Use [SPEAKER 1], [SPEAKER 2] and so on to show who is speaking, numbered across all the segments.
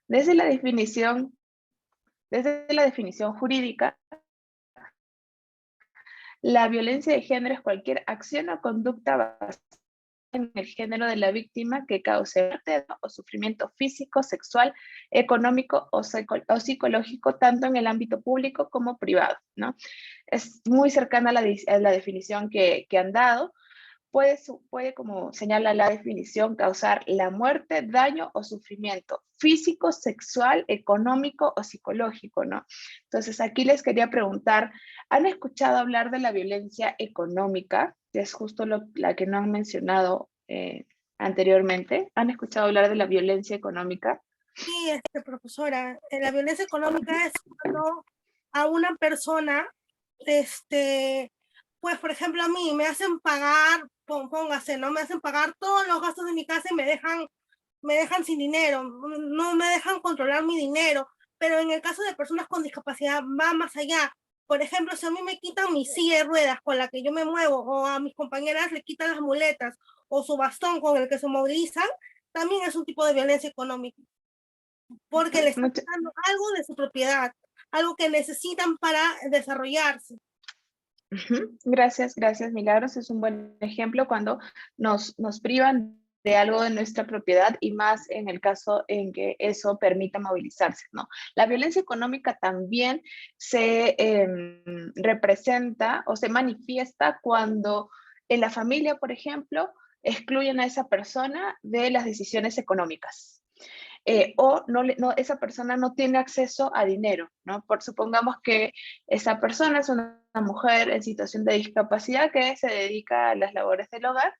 [SPEAKER 1] Desde la definición, desde la definición jurídica, la violencia de género es cualquier acción o conducta basada en el género de la víctima que cause muerte o sufrimiento físico, sexual, económico o psicológico, tanto en el ámbito público como privado, ¿no? Es muy cercana a la definición que han dado. Puede, como señala la definición, causar la muerte, daño o sufrimiento físico, sexual, económico o psicológico, ¿no? Entonces, aquí les quería preguntar, ¿han escuchado hablar de la violencia económica? Que es justo la que no han mencionado anteriormente. ¿Han escuchado hablar de la violencia económica?
[SPEAKER 2] Sí, profesora, la violencia económica es cuando a una persona, pues, por ejemplo, a mí me hacen pagar, póngase, ¿no? Me hacen pagar todos los gastos de mi casa y me dejan sin dinero, no me dejan controlar mi dinero, pero en el caso de personas con discapacidad va más allá. Por ejemplo, si a mí me quitan mi silla de ruedas con la que yo me muevo, o a mis compañeras le quitan las muletas, o su bastón con el que se movilizan, también es un tipo de violencia económica, porque le están
[SPEAKER 1] Mucha-
[SPEAKER 2] quitando algo de su propiedad, algo que necesitan para desarrollarse.
[SPEAKER 1] Ujú. Gracias, gracias, Milagros. Es un buen ejemplo cuando nos privan de algo de nuestra propiedad y más en el caso en que eso permita movilizarse, ¿no? La violencia económica también se representa o se manifiesta cuando en la familia, por ejemplo, excluyen a esa persona de las decisiones económicas. O esa persona no tiene acceso a dinero, ¿no? Supongamos que esa persona es una mujer en situación de discapacidad que se dedica a las labores del hogar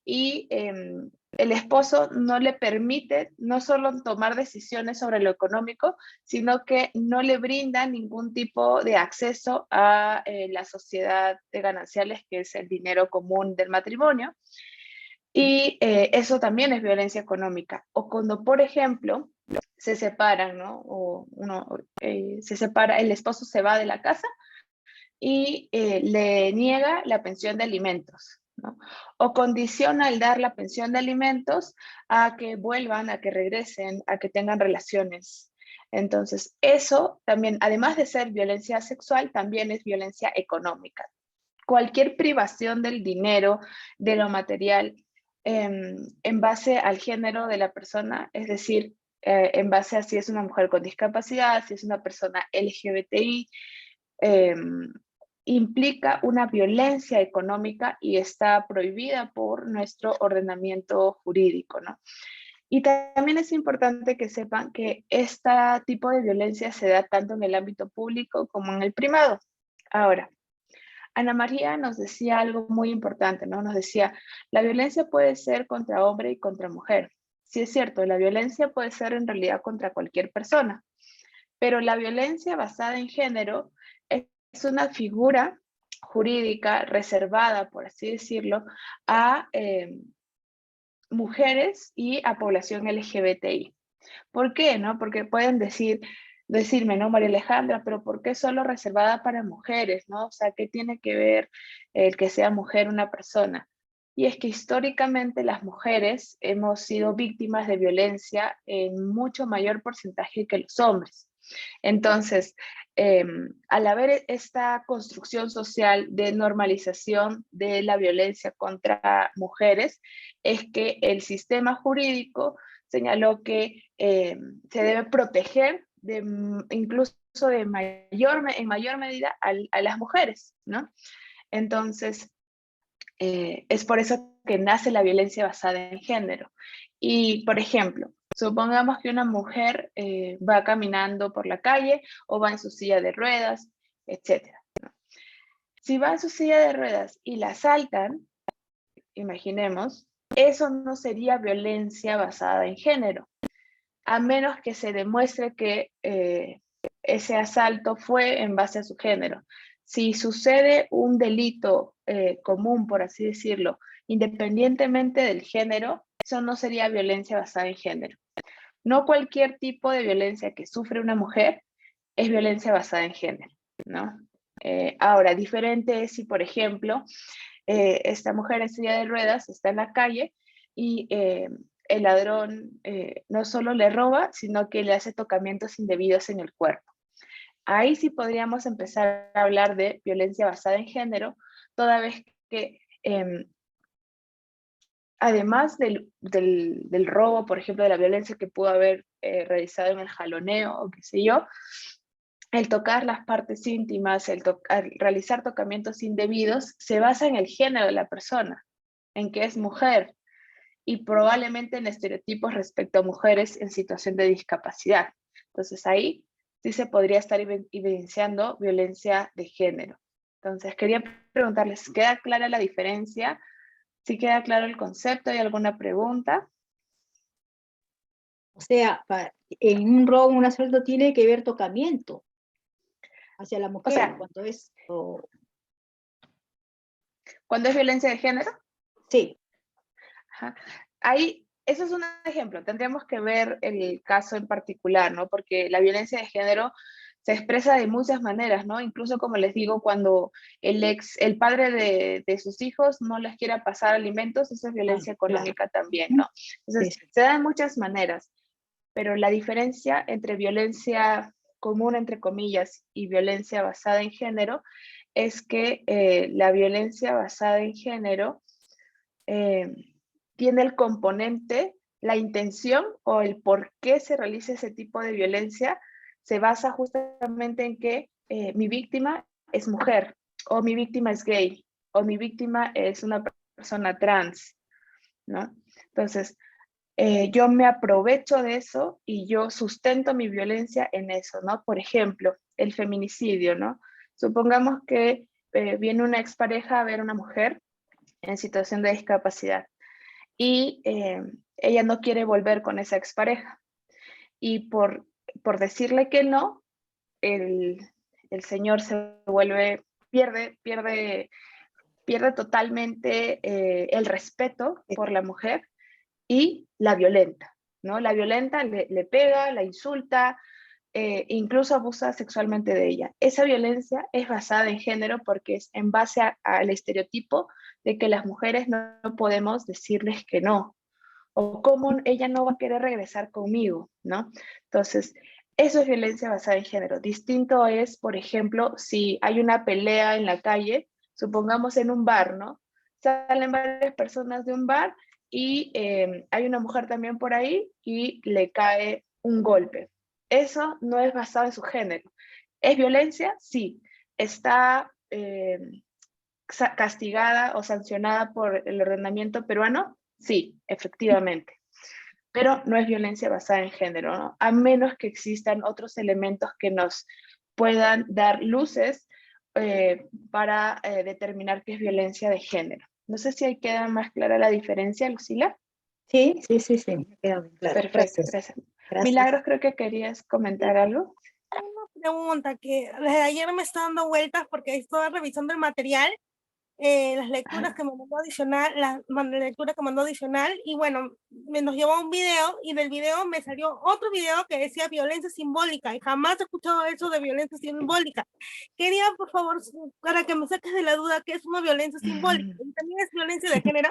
[SPEAKER 1] y el esposo no le permite no solo tomar decisiones sobre lo económico, sino que no le brinda ningún tipo de acceso a la sociedad de gananciales, que es el dinero común del matrimonio. Y eso también es violencia económica. O cuando, por ejemplo, se separan, ¿no? O se separa, el esposo se va de la casa y le niega la pensión de alimentos, ¿no? O condiciona el dar la pensión de alimentos a que vuelvan, a que regresen, a que tengan relaciones. Entonces, eso también, además de ser violencia sexual, también es violencia económica. Cualquier privación del dinero, de lo material, en base al género de la persona, es decir, en base a si es una mujer con discapacidad, si es una persona LGBTI, eh, implica una violencia económica y está prohibida por nuestro ordenamiento jurídico, ¿no? Y también es importante que sepan que este tipo de violencia se da tanto en el ámbito público como en el privado. Ahora, Ana María nos decía algo muy importante, ¿no? Nos decía, la violencia puede ser contra hombre y contra mujer. Sí es cierto, la violencia puede ser en realidad contra cualquier persona, pero la violencia basada en género es una figura jurídica reservada, por así decirlo, a mujeres y a población LGBTI. ¿Por qué? ¿No? Porque pueden decirme, ¿no, María Alejandra? Pero ¿por qué solo reservada para mujeres? ¿No? O sea, ¿qué tiene que ver el que sea mujer una persona? Y es que históricamente las mujeres hemos sido víctimas de violencia en mucho mayor porcentaje que los hombres. Entonces, al haber esta construcción social de normalización de la violencia contra mujeres, es que el sistema jurídico señaló que se debe proteger incluso en mayor medida a las mujeres, ¿no? Entonces, es por eso que nace la violencia basada en género. Y, por ejemplo, supongamos que una mujer va caminando por la calle o va en su silla de ruedas, etcétera. Si va en su silla de ruedas y la asaltan, imaginemos, eso no sería violencia basada en género, a menos que se demuestre que ese asalto fue en base a su género. Si sucede un delito común, por así decirlo, independientemente del género, eso no sería violencia basada en género. No cualquier tipo de violencia que sufre una mujer es violencia basada en género, ¿no? Ahora, diferente es si, por ejemplo, esta mujer en silla de ruedas está en la calle y el ladrón no solo le roba, sino que le hace tocamientos indebidos en el cuerpo. Ahí sí podríamos empezar a hablar de violencia basada en género, toda vez que además del robo, por ejemplo, de la violencia que pudo haber realizado en el jaloneo o qué sé yo, el tocar las partes íntimas, el realizar tocamientos indebidos, se basa en el género de la persona, en que es mujer, y probablemente en estereotipos respecto a mujeres en situación de discapacidad. Entonces ahí sí se podría estar evidenciando violencia de género. Entonces quería preguntarles, ¿queda clara la diferencia? ¿Sí queda claro el concepto? ¿Hay alguna pregunta?
[SPEAKER 3] O sea, en un robo, un asalto tiene que haber tocamiento hacia la mujer,
[SPEAKER 1] O sea,
[SPEAKER 3] cuando es...
[SPEAKER 1] ¿cuándo es violencia de género?
[SPEAKER 3] Sí.
[SPEAKER 1] Ajá. Ahí, eso es un ejemplo. Tendríamos que ver el caso en particular, ¿no? Porque la violencia de género se expresa de muchas maneras, ¿no? Incluso, como les digo, cuando el padre de sus hijos no les quiera pasar alimentos, eso es violencia económica
[SPEAKER 3] Claro.
[SPEAKER 1] también, ¿no? Entonces,
[SPEAKER 3] Sí, sí.
[SPEAKER 1] se da de muchas maneras, pero la diferencia entre violencia común, entre comillas, y violencia basada en género es que la violencia basada en género eh, tiene el componente, la intención o el por qué se realiza ese tipo de violencia, se basa justamente en que mi víctima es mujer, o mi víctima es gay, o mi víctima es una persona trans, ¿no? Entonces, yo me aprovecho de eso y yo sustento mi violencia en eso, ¿no? Por ejemplo, el feminicidio, ¿no? Supongamos que viene una expareja a ver a una mujer en situación de discapacidad y ella no quiere volver con esa expareja. Y por decirle que no, el, el señor se vuelve, pierde totalmente el respeto por la mujer y la violenta, ¿no? La violenta, le pega, la insulta, incluso abusa sexualmente de ella. Esa violencia es basada en género porque es en base al estereotipo de que las mujeres no podemos decirles que no, o cómo ella no va a querer regresar conmigo, ¿no? Entonces, eso es violencia basada en género. Distinto es, por ejemplo, si hay una pelea en la calle, supongamos en un bar, ¿no? Salen varias personas de un bar y hay una mujer también por ahí y le cae un golpe. Eso no es basado en su género. ¿Es violencia? Sí. ¿Está castigada o sancionada por el ordenamiento peruano? Sí, efectivamente. Pero no es violencia basada en género, ¿no? A menos que existan otros elementos que nos puedan dar luces para determinar qué es violencia de género. No sé si ahí queda más clara la diferencia, Lucila.
[SPEAKER 3] Sí, sí, sí, sí, me queda bien claro.
[SPEAKER 1] Perfecto,
[SPEAKER 3] Gracias.
[SPEAKER 1] gracias.
[SPEAKER 3] Gracias.
[SPEAKER 1] Milagros, creo que querías comentar algo.
[SPEAKER 2] Una pregunta que desde ayer me está dando vueltas porque estoy revisando el material, las lecturas
[SPEAKER 1] Ah,
[SPEAKER 2] que me mandó adicional, la lectura que mandó adicional, y bueno, nos llevó a un video, y del video me salió otro video que decía violencia simbólica, y jamás he escuchado eso de violencia simbólica. Quería, por favor, para que me saques de la duda, ¿qué es una violencia simbólica? ¿Y también es violencia de género?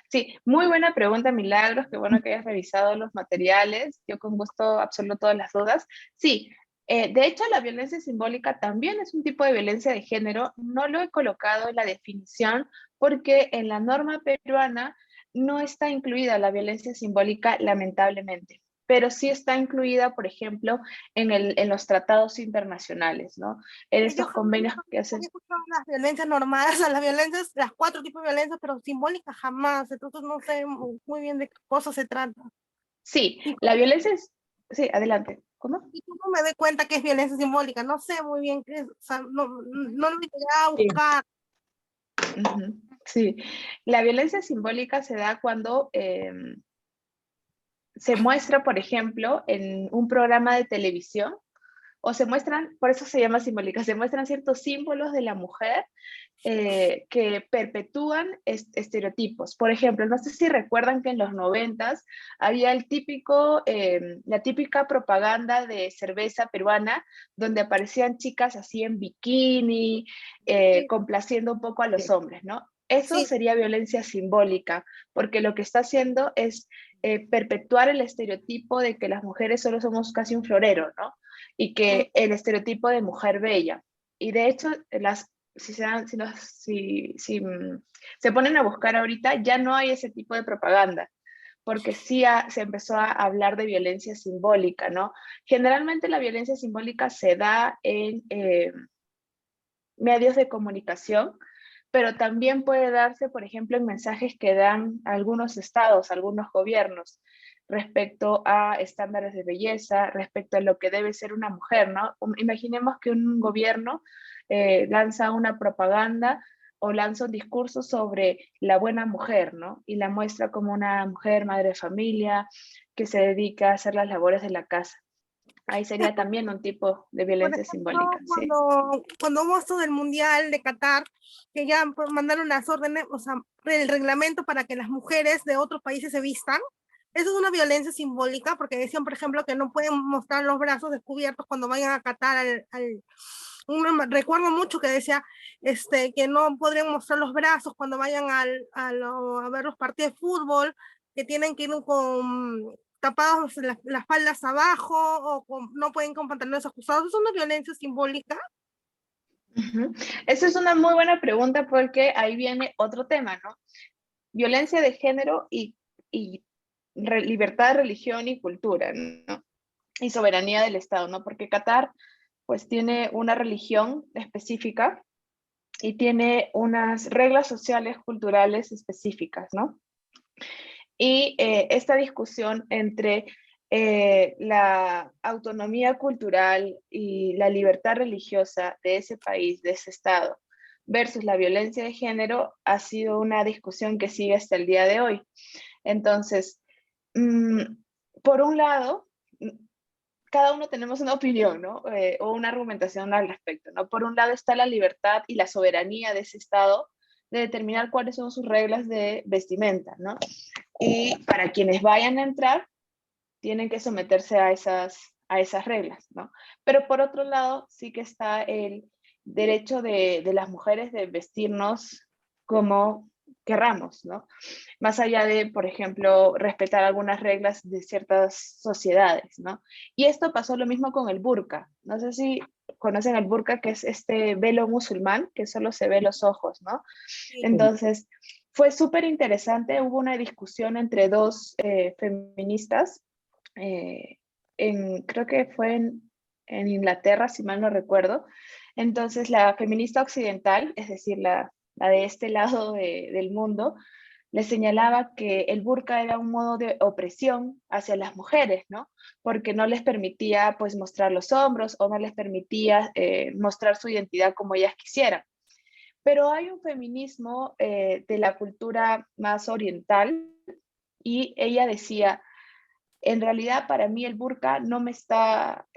[SPEAKER 1] sí, muy buena pregunta, Milagros. Qué bueno que hayas revisado los materiales. Yo con gusto absolvo todas las dudas. Sí, de hecho, la violencia simbólica también es un tipo de violencia de género. No lo he colocado en la definición porque en la norma peruana no está incluida la violencia simbólica, lamentablemente, pero sí está incluida, por ejemplo, en los tratados internacionales, ¿no? En
[SPEAKER 2] Yo
[SPEAKER 1] estos
[SPEAKER 2] jamás
[SPEAKER 1] convenios que
[SPEAKER 2] había
[SPEAKER 1] hacen.
[SPEAKER 2] escuchado las violencias normales, o sea, las violencias, las 4 tipos de violencia, pero simbólicas jamás, entonces no sé muy bien de qué cosa se trata.
[SPEAKER 1] Sí,
[SPEAKER 2] ¿Y
[SPEAKER 1] la
[SPEAKER 2] cómo,
[SPEAKER 1] violencia es. Sí, adelante. ¿Cómo?
[SPEAKER 2] y cómo me doy cuenta que es violencia simbólica? No sé muy bien qué es, o sea, no lo llegué a
[SPEAKER 3] Sí.
[SPEAKER 2] buscar.
[SPEAKER 1] Ujú. Sí, la violencia simbólica se da cuando se muestra, por ejemplo, en un programa de televisión, o se muestran, por eso se llama simbólica, se muestran ciertos símbolos de la mujer que perpetúan estereotipos. Por ejemplo, no sé si recuerdan que en los 90s había la típica propaganda de cerveza peruana donde aparecían chicas así en bikini,
[SPEAKER 2] Sí,
[SPEAKER 1] complaciendo un poco a los
[SPEAKER 3] Sí.
[SPEAKER 1] hombres, ¿no? Eso
[SPEAKER 2] Sí,
[SPEAKER 1] sería violencia simbólica, porque lo que está haciendo es perpetuar el estereotipo de que las mujeres solo somos casi un florero, ¿no? Y
[SPEAKER 2] mm,
[SPEAKER 1] que el estereotipo de mujer bella. Y de hecho, si se ponen a buscar ahorita, ya no hay ese tipo de propaganda, porque sí se empezó a hablar de violencia simbólica, ¿no? Generalmente la violencia simbólica se da en medios de comunicación, pero también puede darse, por ejemplo, en mensajes que dan algunos estados, algunos gobiernos, respecto a estándares de belleza, respecto a lo que debe ser una mujer, ¿no? Imaginemos que un gobierno lanza una propaganda o lanza un discurso sobre la buena mujer, ¿no? Y la muestra como una mujer, madre de familia, que se dedica a hacer las labores de la casa. Ahí sería también un tipo de
[SPEAKER 2] por
[SPEAKER 1] violencia
[SPEAKER 2] ejemplo,
[SPEAKER 1] simbólica, sí.
[SPEAKER 2] cuando hubo esto del Mundial de Qatar, que ya pues, mandaron las órdenes, o sea, el reglamento para que las mujeres de otros países se vistan, eso es una violencia simbólica, porque decían, por ejemplo, que no pueden mostrar los brazos descubiertos cuando vayan a Qatar recuerdo mucho que decía que no podrían mostrar los brazos cuando vayan a ver los partidos de fútbol, que tienen que ir con tapados las faldas abajo no pueden con pantalones ajustados. Es una violencia simbólica.
[SPEAKER 1] Ujú. Esa es una muy buena pregunta porque ahí viene otro tema, ¿no? Violencia de género y libertad de religión y cultura, ¿no? Y soberanía del Estado, ¿no? Porque Qatar, pues, tiene una religión específica y tiene unas reglas sociales, culturales específicas, ¿no? Y esta discusión entre la autonomía cultural y la libertad religiosa de ese país, de ese Estado, versus la violencia de género, ha sido una discusión que sigue hasta el día de hoy. Entonces, mm, por un lado, cada uno tenemos una opinión, ¿no? O una argumentación al respecto, ¿no? Por un lado está la libertad y la soberanía de ese Estado de determinar cuáles son sus reglas de vestimenta, ¿no? Y para quienes vayan a entrar, tienen que someterse a esas reglas, ¿no? Pero por otro lado, sí que está el derecho de las mujeres de vestirnos como querramos, ¿no? Más allá de, por ejemplo, respetar algunas reglas de ciertas sociedades, ¿no? Y esto pasó lo mismo con el burka. No sé si conocen el burka, que es este velo musulmán que solo se ve los ojos, ¿no?
[SPEAKER 2] Sí.
[SPEAKER 1] Entonces, fue súper interesante. Hubo una discusión entre dos feministas, eh, creo que fue en Inglaterra, si mal no recuerdo. Entonces, la feminista occidental, es decir, la de este lado del mundo, le señalaba que el burka era un modo de opresión hacia las mujeres, ¿no? Porque no les permitía, pues, mostrar los hombros o no les permitía mostrar su identidad como ellas quisieran. Pero hay un feminismo de la cultura más oriental y ella decía, en realidad para mí el burka no me está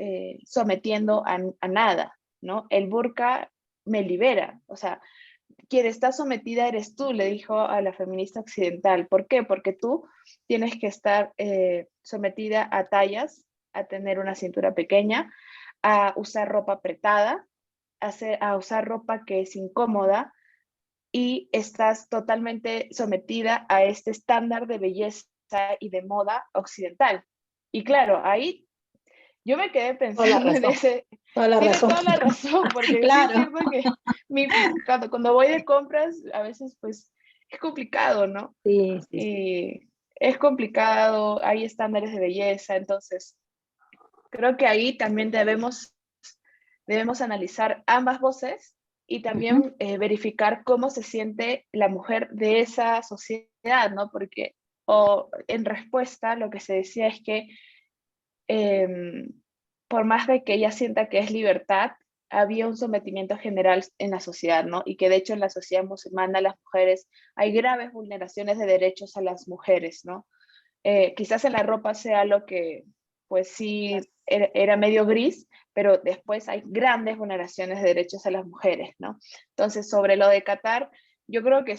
[SPEAKER 1] sometiendo a nada, ¿no? El burka me libera, o sea, quien está sometida eres tú, le dijo a la feminista occidental. ¿Por qué? Porque tú tienes que estar sometida a tallas, a tener una cintura pequeña, a usar ropa apretada, a usar ropa que es incómoda y estás totalmente sometida a este estándar de belleza y de moda occidental. Y claro, ahí yo me quedé
[SPEAKER 3] Toda la
[SPEAKER 1] pensando en
[SPEAKER 3] razón,
[SPEAKER 1] ese,
[SPEAKER 3] toda la
[SPEAKER 1] tiene
[SPEAKER 3] razón.
[SPEAKER 1] toda la razón, porque sí es
[SPEAKER 3] Claro.
[SPEAKER 1] cierto que cuando voy de compras, a veces pues es complicado, ¿no?
[SPEAKER 3] Sí, sí, sí.
[SPEAKER 1] Y es complicado, hay estándares de belleza, entonces creo que ahí también debemos analizar ambas voces y
[SPEAKER 3] Ujú.
[SPEAKER 1] también verificar cómo se siente la mujer de esa sociedad, ¿no? Porque o en respuesta lo que se decía es que eh, por más de que ella sienta que es libertad, había un sometimiento general en la sociedad, ¿no? Y que de hecho en la sociedad musulmana las mujeres, hay graves vulneraciones de derechos a las mujeres, ¿no? Quizás en la ropa sea lo que, pues sí, era medio gris, pero después hay grandes vulneraciones de derechos a las mujeres, ¿no? Entonces, sobre lo de Qatar, yo creo que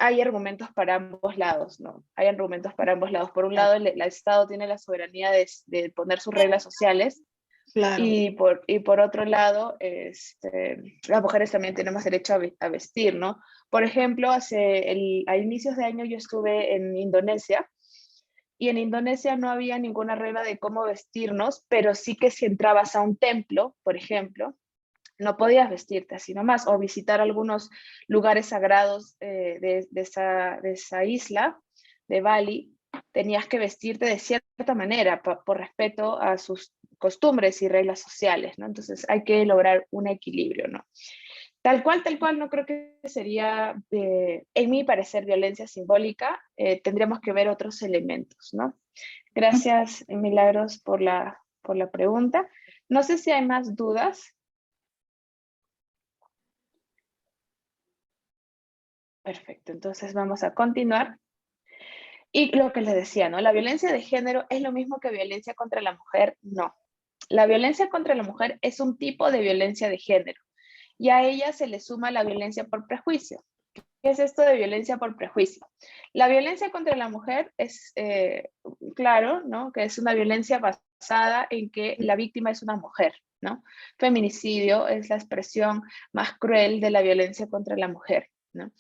[SPEAKER 1] hay argumentos para ambos lados, ¿no? Hay argumentos para ambos lados. Por un lado, el Estado tiene la soberanía de poner sus reglas sociales,
[SPEAKER 3] Claro.
[SPEAKER 1] Y por otro lado, las mujeres también tenemos derecho a vestir, ¿no? Por ejemplo, a inicios de año yo estuve en Indonesia, y en Indonesia no había ninguna regla de cómo vestirnos, pero sí que si entrabas a un templo, por ejemplo, no podías vestirte así nomás, o visitar algunos lugares sagrados de esa isla, de Bali, tenías que vestirte de cierta manera por respeto a sus costumbres y reglas sociales, ¿no? Entonces hay que lograr un equilibrio, ¿no? Tal cual, no creo que sería, en mi parecer, violencia simbólica. Tendríamos que ver otros elementos, ¿no? Gracias, Milagros, por la pregunta. No sé si hay más dudas. Perfecto, entonces vamos a continuar. Y lo que les decía, ¿no? ¿La violencia de género es lo mismo que violencia contra la mujer? No. La violencia contra la mujer es un tipo de violencia de género, y a ella se le suma la violencia por prejuicio. ¿Qué es esto de violencia por prejuicio? La violencia contra la mujer es, claro, ¿no? Que es una violencia basada en que la víctima es una mujer, ¿no? Feminicidio es la expresión más cruel de la violencia contra la mujer, ¿no?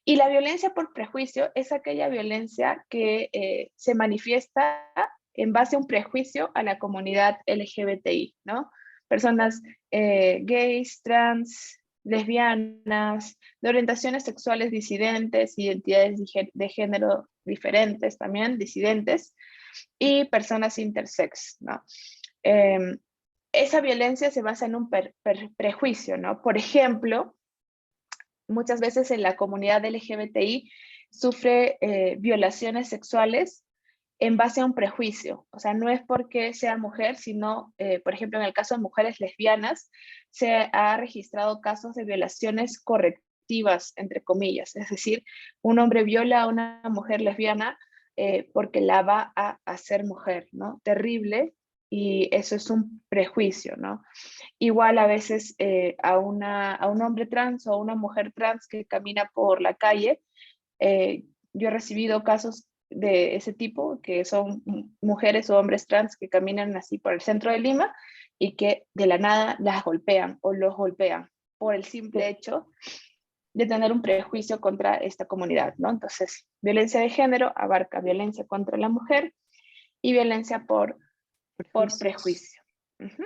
[SPEAKER 1] Y la violencia por prejuicio es aquella violencia que se manifiesta en base a un prejuicio a la comunidad LGBTI, ¿no? Personas gays, trans, lesbianas, de orientaciones sexuales disidentes, identidades de género diferentes también, disidentes, y personas intersex, ¿no? Eh, esa violencia se basa en un prejuicio, ¿no? Por ejemplo, muchas veces en la comunidad LGBTI sufre violaciones sexuales en base a un prejuicio. O sea, no es porque sea mujer, sino, por ejemplo, en el caso de mujeres lesbianas, se ha registrado casos de violaciones correctivas, entre comillas. Es decir, un hombre viola a una mujer lesbiana porque la va a hacer mujer, ¿no? Terrible, y eso es un prejuicio, ¿no? Igual a veces a un hombre trans o a una mujer trans que camina por la calle, yo he recibido casos de ese tipo, que son mujeres o hombres trans que caminan así por el centro de Lima y que de la nada las golpean o los golpean por el simple hecho de tener un prejuicio contra esta comunidad, ¿no? Entonces, violencia de género abarca violencia contra la mujer y violencia por prejuicio. Ujú.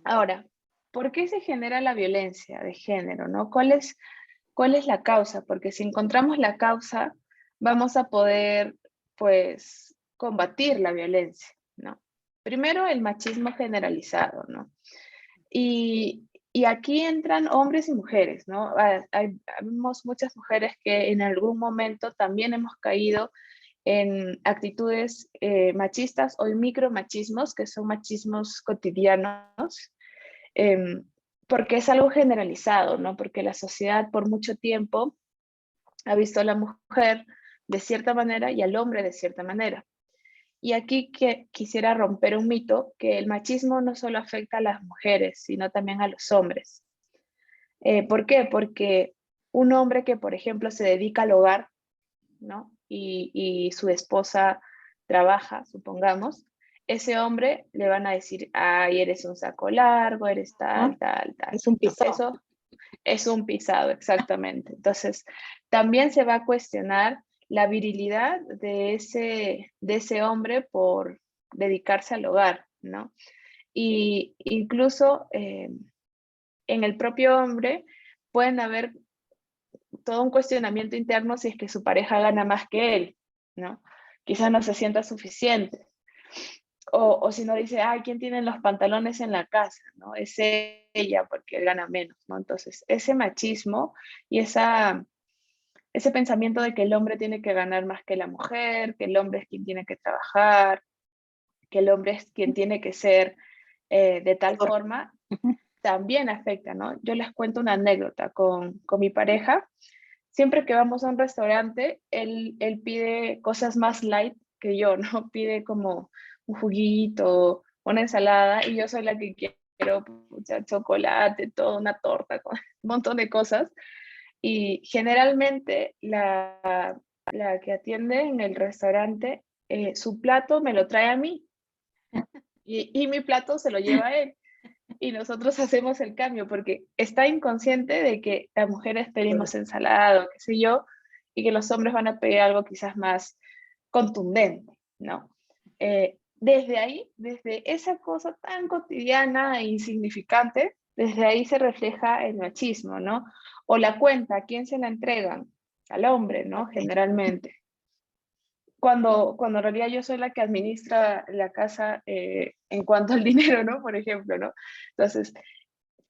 [SPEAKER 1] Ahora, ¿por qué se genera la violencia de género, no? ¿Cuál es la causa? Porque si encontramos la causa, vamos a poder, pues, combatir la violencia, ¿no? Primero, el machismo generalizado, ¿no? Y aquí entran hombres y mujeres, ¿no? Vemos muchas mujeres que en algún momento también hemos caído en actitudes machistas o en micromachismos, que son machismos cotidianos, eh, porque es algo generalizado, ¿no? Porque la sociedad por mucho tiempo ha visto a la mujer de cierta manera y al hombre de cierta manera. Y aquí que quisiera romper un mito, que el machismo no solo afecta a las mujeres, sino también a los hombres. ¿Por qué? Porque un hombre que, por ejemplo, se dedica al hogar, ¿no? Y su esposa trabaja, supongamos, ese hombre le van a decir, ay, eres un saco largo, eres tal, tal, tal.
[SPEAKER 3] Es un
[SPEAKER 1] ¿No?
[SPEAKER 3] pisado.
[SPEAKER 1] Eso es un pisado, exactamente. Entonces, también se va a cuestionar la virilidad de ese hombre por dedicarse al hogar, ¿no? Y incluso en el propio hombre pueden haber todo un cuestionamiento interno si es que su pareja gana más que él, ¿no? Quizás no se sienta suficiente. O si no dice, ay, ¿quién tiene los pantalones en la casa? ¿No? Es ella porque él gana menos, ¿no? Entonces, ese machismo y ese pensamiento de que el hombre tiene que ganar más que la mujer, que el hombre es quien tiene que trabajar, que el hombre es quien tiene que ser de tal forma, también afecta, ¿no? Yo les cuento una anécdota con mi pareja. Siempre que vamos a un restaurante, él pide cosas más light que yo, ¿no? Pide como un juguito, una ensalada, y yo soy la que quiero pucha, chocolate, toda una torta, con un montón de cosas. Y generalmente la que atiende en el restaurante, su plato me lo trae a mí. y mi plato se lo lleva él. Y nosotros hacemos el cambio porque está inconsciente de que las mujeres pedimos ensalada o qué sé yo, y que los hombres van a pedir algo quizás más contundente, ¿no? Desde ahí, desde esa cosa tan cotidiana e insignificante, desde ahí se refleja el machismo, ¿no? O la cuenta, ¿a quién se la entregan? Al hombre, ¿no? Generalmente. Cuando en realidad yo soy la que administra la casa en cuanto al dinero, ¿no? Por ejemplo, ¿no? Entonces,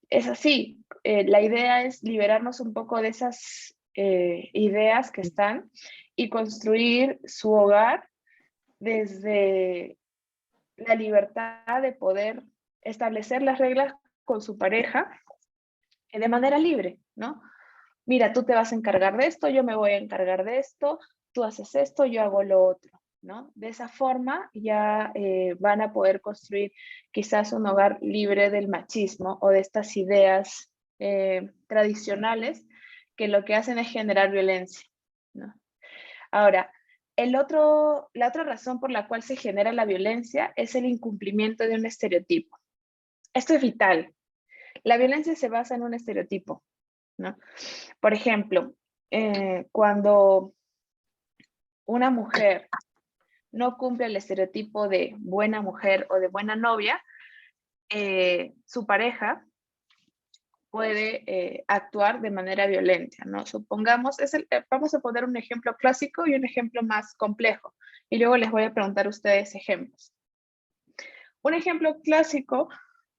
[SPEAKER 1] es así. La idea es liberarnos un poco de esas ideas que están y construir su hogar desde la libertad de poder establecer las reglas con su pareja de manera libre, ¿no? Mira, tú te vas a encargar de esto, yo me voy a encargar de esto, tú haces esto, yo hago lo otro, ¿no? De esa forma ya van a poder construir quizás un hogar libre del machismo o de estas ideas tradicionales que lo que hacen es generar violencia, ¿no? Ahora, la otra razón por la cual se genera la violencia es el incumplimiento de un estereotipo. Esto es vital. La violencia se basa en un estereotipo, ¿no? Por ejemplo, cuando una mujer no cumple el estereotipo de buena mujer o de buena novia, su pareja puede actuar de manera violenta, ¿no? Supongamos, vamos a poner un ejemplo clásico y un ejemplo más complejo, y luego les voy a preguntar a ustedes ejemplos. Un ejemplo clásico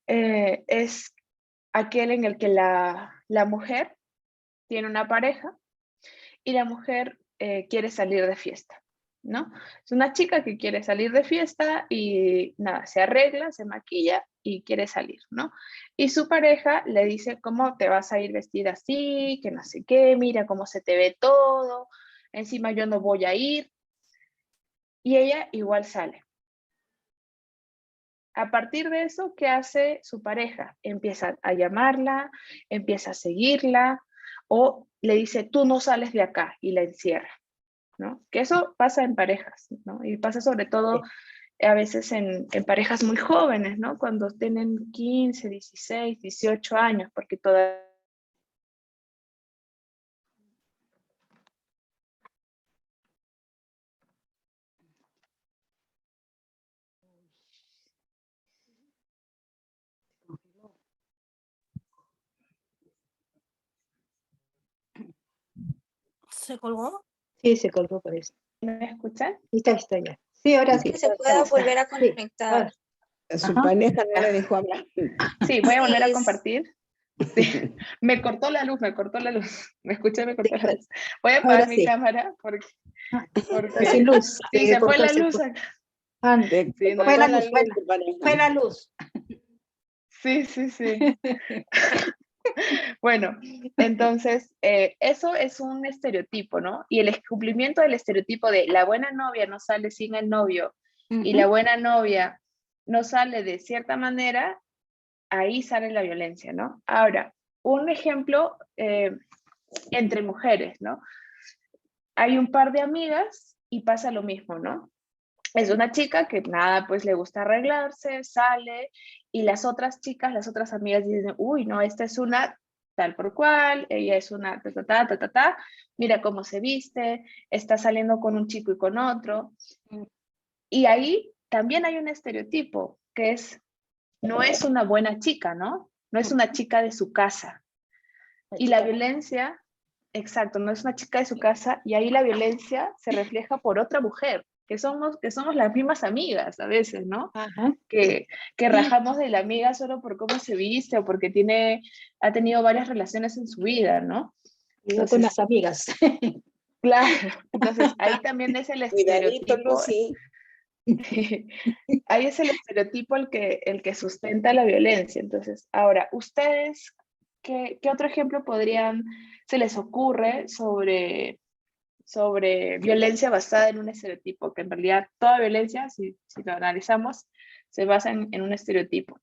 [SPEAKER 1] es aquel en el que la mujer tiene una pareja y la mujer quiere salir de fiesta, ¿no? Es una chica que quiere salir de fiesta y nada, se arregla, se maquilla y quiere salir, ¿no? Y su pareja le dice, ¿cómo te vas a ir vestida así? Que no sé qué, mira cómo se te ve todo, encima yo no voy a ir. Y ella igual sale. A partir de eso, ¿qué hace su pareja? Empieza a llamarla, empieza a seguirla, o le dice, tú no sales de acá, y la encierra, ¿no? Que eso pasa en parejas, ¿no? Y pasa sobre todo a veces en parejas muy jóvenes, ¿no? Cuando tienen 15, 16, 18 años, porque todavía...
[SPEAKER 2] ¿Se colgó?
[SPEAKER 3] Sí, se colgó por eso.
[SPEAKER 1] ¿Me escuchan?
[SPEAKER 3] Está ya. Sí, ahora sí.
[SPEAKER 4] Que se pueda volver a conectar.
[SPEAKER 5] Su
[SPEAKER 3] Ajá.
[SPEAKER 5] pareja no le dejó hablar.
[SPEAKER 1] Sí, voy a volver a
[SPEAKER 4] Sí,
[SPEAKER 1] compartir. Sí, me cortó la luz, me cortó la luz. ¿Me escuché? Me cortó la luz. Voy a
[SPEAKER 3] Ahora
[SPEAKER 1] apagar mi
[SPEAKER 3] sí.
[SPEAKER 1] cámara
[SPEAKER 3] Está
[SPEAKER 1] porque
[SPEAKER 3] sin luz.
[SPEAKER 1] sí, se fue la luz acá.
[SPEAKER 3] Ah,
[SPEAKER 5] Te
[SPEAKER 1] Sí, no,
[SPEAKER 3] fue la
[SPEAKER 5] cortó
[SPEAKER 3] luz,
[SPEAKER 5] tu pareja.
[SPEAKER 3] fue la luz.
[SPEAKER 1] sí, sí, sí. Bueno, entonces, eso es un estereotipo, ¿no? Y el cumplimiento del estereotipo de la buena novia no sale sin el novio y la buena novia no sale de cierta manera, ahí sale la violencia, ¿no? Ahora, un ejemplo entre mujeres, ¿no? Hay un par de amigas y pasa lo mismo, ¿no? Es una chica que nada, pues le gusta arreglarse, sale, y las otras chicas, las otras amigas dicen, uy, no, esta es una tal por cual, ella es una ta, ta, ta, ta, ta, ta, mira cómo se viste, está saliendo con un chico y con otro. Y ahí también hay un estereotipo, que es, no es una buena chica, ¿no? No es una chica de su casa. Y la violencia, exacto, no es una chica de su casa, y ahí la violencia se refleja por otra mujer, que somos las mismas amigas a veces, ¿no?
[SPEAKER 3] Ajá.
[SPEAKER 1] Que rajamos de la amiga solo por cómo se viste o porque ha tenido varias relaciones en su vida, ¿no?
[SPEAKER 3] Digo con las amigas.
[SPEAKER 1] Claro, entonces ahí también es el
[SPEAKER 5] Cuidadito,
[SPEAKER 1] estereotipo,
[SPEAKER 5] Lucy.
[SPEAKER 1] ahí es el estereotipo el que sustenta la violencia. Entonces, ahora, ustedes, ¿qué otro ejemplo se les ocurre sobre violencia basada en un estereotipo? Que en realidad toda violencia, si lo analizamos, se basa en un estereotipo.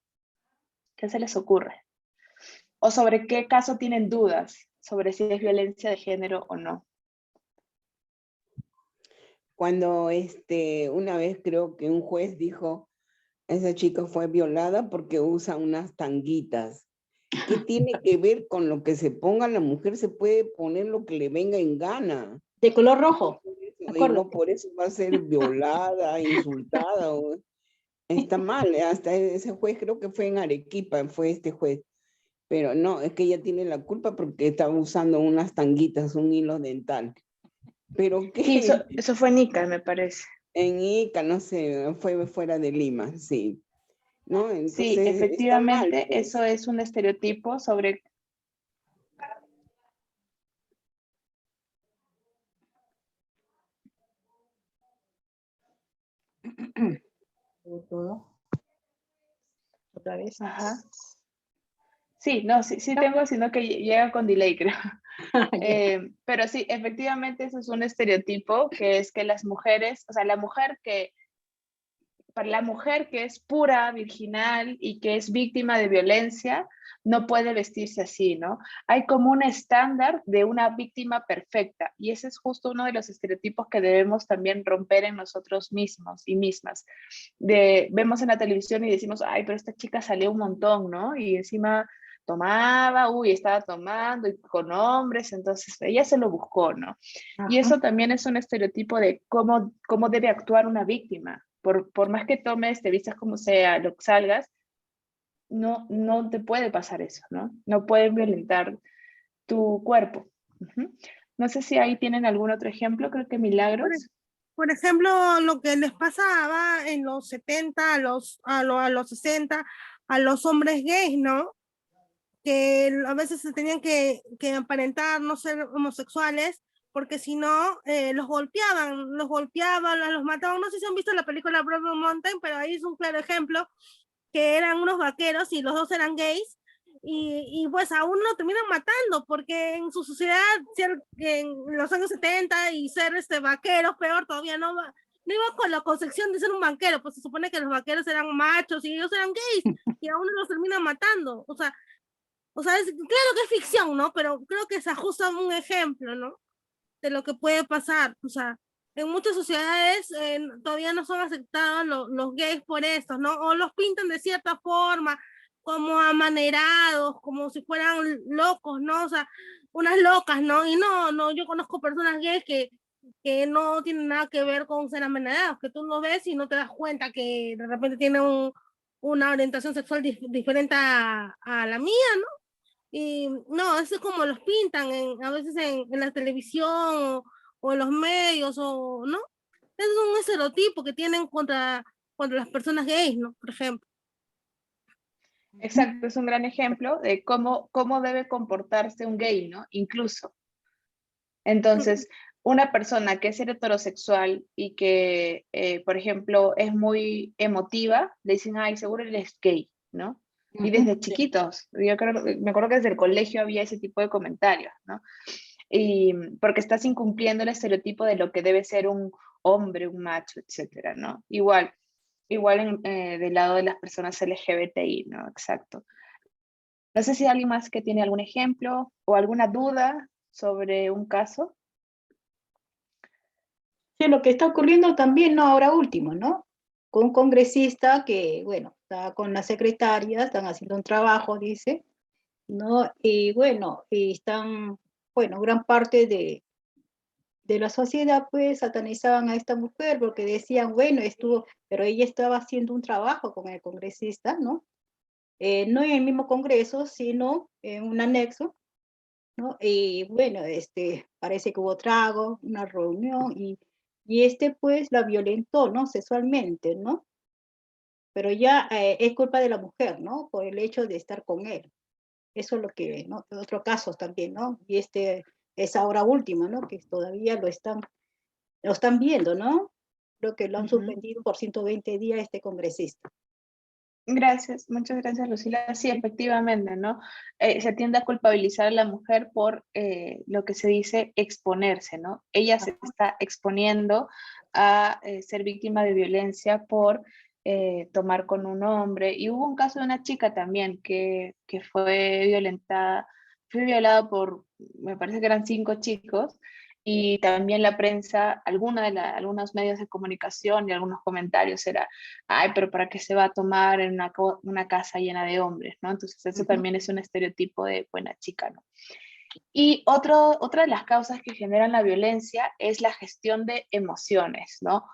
[SPEAKER 1] ¿Qué se les ocurre? ¿O sobre qué caso tienen dudas sobre si es violencia de género o no?
[SPEAKER 5] Cuando una vez creo que un juez dijo, Esa chica fue violada porque usa unas tanguitas. ¿Qué tiene que ver con lo que se ponga? La mujer se puede poner lo que le venga en gana.
[SPEAKER 3] De color rojo.
[SPEAKER 5] Y no por eso va a ser violada, insultada. Está mal. Hasta ese juez, creo que fue en Arequipa, fue este juez. Pero no, es que ella tiene la culpa porque estaba usando unas tanguitas, un hilo dental. Pero ¿qué?
[SPEAKER 1] Sí, eso fue Nica, me parece.
[SPEAKER 5] En Ica, no sé, fue fuera de Lima, sí. ¿No? Entonces,
[SPEAKER 1] Sí,
[SPEAKER 5] está mal,
[SPEAKER 1] efectivamente,
[SPEAKER 5] pues.
[SPEAKER 1] eso es un estereotipo sobre...
[SPEAKER 3] Todo. Otra vez.
[SPEAKER 1] Ajá. Sí, no, sí tengo, sino que llega con delay, creo. Pero sí, efectivamente eso es un estereotipo, que es que las mujeres, o sea, para la mujer que es pura, virginal y que es víctima de violencia, no puede vestirse así, ¿no? Hay como un estándar de una víctima perfecta, y ese es justo uno de los estereotipos que debemos también romper en nosotros mismos y mismas. Vemos en la televisión y decimos, ay, pero esta chica salió un montón, ¿no? Y encima tomaba, estaba tomando y con hombres, entonces ella se lo buscó, ¿no? Y
[SPEAKER 3] Ajá.
[SPEAKER 1] eso también es un estereotipo de cómo debe actuar una víctima. Por más que tomes, te vistas como sea, lo que salgas, no te puede pasar eso, ¿no? No pueden violentar tu cuerpo. Ujú. No sé si ahí tienen algún otro ejemplo, creo que Milagros.
[SPEAKER 2] Por ejemplo, lo que les pasaba en los 70, a los 60, a los hombres gays, ¿no? Que a veces se tenían que aparentar no ser homosexuales, porque si no, los golpeaban, los mataban. No sé si han visto la película Brokeback Mountain, pero ahí es un claro ejemplo, que eran unos vaqueros y los dos eran gays, y pues aún lo terminan matando, porque en su sociedad, en los años 70, y ser vaqueros, peor todavía, no iba con la concepción de ser un vaquero, pues se supone que los vaqueros eran machos y ellos eran gays, y aún los terminan matando. Claro que es ficción, ¿no? Pero creo que se ajusta a un ejemplo, ¿no? De lo que puede pasar. O sea, en muchas sociedades todavía no son aceptados los gays por esto, ¿no? O los pintan de cierta forma, como amanerados, como si fueran locos, ¿no? O sea, unas locas, ¿no? Y no, yo conozco personas gays que no tienen nada que ver con ser amanerados, que tú lo ves y no te das cuenta que de repente tienen una orientación sexual diferente a la mía, ¿no? Y no, eso es como los pintan a veces en la televisión o en los medios, o ¿no? Es un estereotipo que tienen contra las personas gays, ¿no? Por ejemplo.
[SPEAKER 1] Exacto, es un gran ejemplo de cómo debe comportarse un gay, ¿no? Incluso. Entonces, una persona que es heterosexual y que, por ejemplo, es muy emotiva, le dicen, ay, seguro eres gay, ¿no? Y desde chiquitos, me acuerdo que desde el colegio había ese tipo de comentarios, ¿no? Y porque estás incumpliendo el estereotipo de lo que debe ser un hombre, un macho, etcétera, ¿no? Igual del lado de las personas LGBTI, ¿no? Exacto. No sé si hay alguien más que tiene algún ejemplo o alguna duda sobre un caso.
[SPEAKER 3] Sí, lo que está ocurriendo también, ¿no? Ahora último, ¿no? Con un congresista que, bueno, está con la secretaria, están haciendo un trabajo, dice, ¿no? Y bueno, y están, bueno, gran parte de la sociedad, pues, satanizaban a esta mujer porque decían, bueno, pero ella estaba haciendo un trabajo con el congresista, ¿no? No en el mismo congreso, sino en un anexo, ¿no? Y bueno, parece que hubo trago, una reunión, y pues la violentó, ¿no? Sexualmente, ¿no? Pero ya es culpa de la mujer, ¿no? Por el hecho de estar con él. Eso es lo que, ¿no? Otro caso también, ¿no? Y es ahora último, ¿no? Que todavía lo están viendo, ¿no? Creo que lo han suspendido por 120 días este congresista.
[SPEAKER 1] Gracias, muchas gracias, Lucila. Sí, efectivamente, ¿no? Se tiende a culpabilizar a la mujer por lo que se dice exponerse, ¿no? Ella se está exponiendo a ser víctima de violencia por tomar con un hombre. Y hubo un caso de una chica también que fue violada por, me parece que eran 5 chicos, y también la prensa, algunos medios de comunicación y algunos comentarios era, ay, pero ¿para qué se va a tomar en una casa llena de hombres, ¿no? Entonces eso también es un estereotipo de buena chica, ¿no? Y otra de las causas que generan la violencia es la gestión de emociones, ¿no?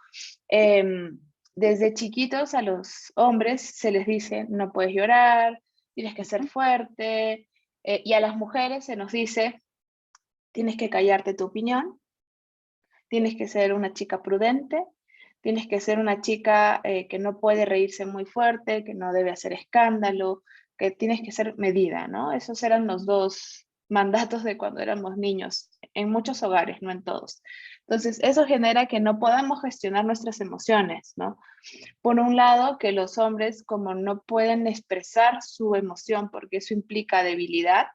[SPEAKER 1] Desde chiquitos a los hombres se les dice, no puedes llorar, tienes que ser fuerte, y a las mujeres se nos dice, tienes que callarte tu opinión, tienes que ser una chica prudente, tienes que ser una chica que no puede reírse muy fuerte, que no debe hacer escándalo, que tienes que ser medida, ¿no? Esos eran los dos mandatos de cuando éramos niños, en muchos hogares, no en todos. Entonces, eso genera que no podamos gestionar nuestras emociones, ¿no? Por un lado, que los hombres, como no pueden expresar su emoción porque eso implica debilidad,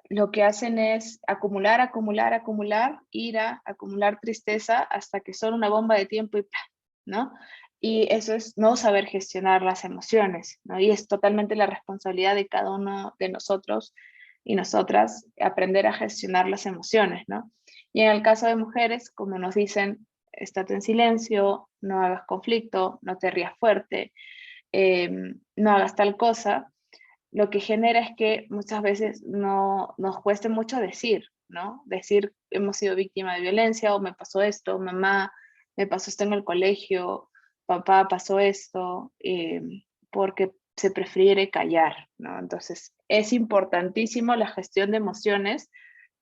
[SPEAKER 1] lo que hacen es acumular, acumular, acumular ira, acumular tristeza hasta que son una bomba de tiempo y ¡plá! ¿No? Y eso es no saber gestionar las emociones, ¿no? Y es totalmente la responsabilidad de cada uno de nosotros y nosotras aprender a gestionar las emociones, ¿no? Y en el caso de mujeres, como nos dicen, estate en silencio, no hagas conflicto, no te rías fuerte, no hagas tal cosa, lo que genera es que muchas veces no nos cueste mucho decir, ¿no? Decir, hemos sido víctima de violencia, o me pasó esto, mamá, me pasó esto en el colegio, papá, pasó esto, porque se prefiere callar, ¿no? Entonces, es importantísimo la gestión de emociones,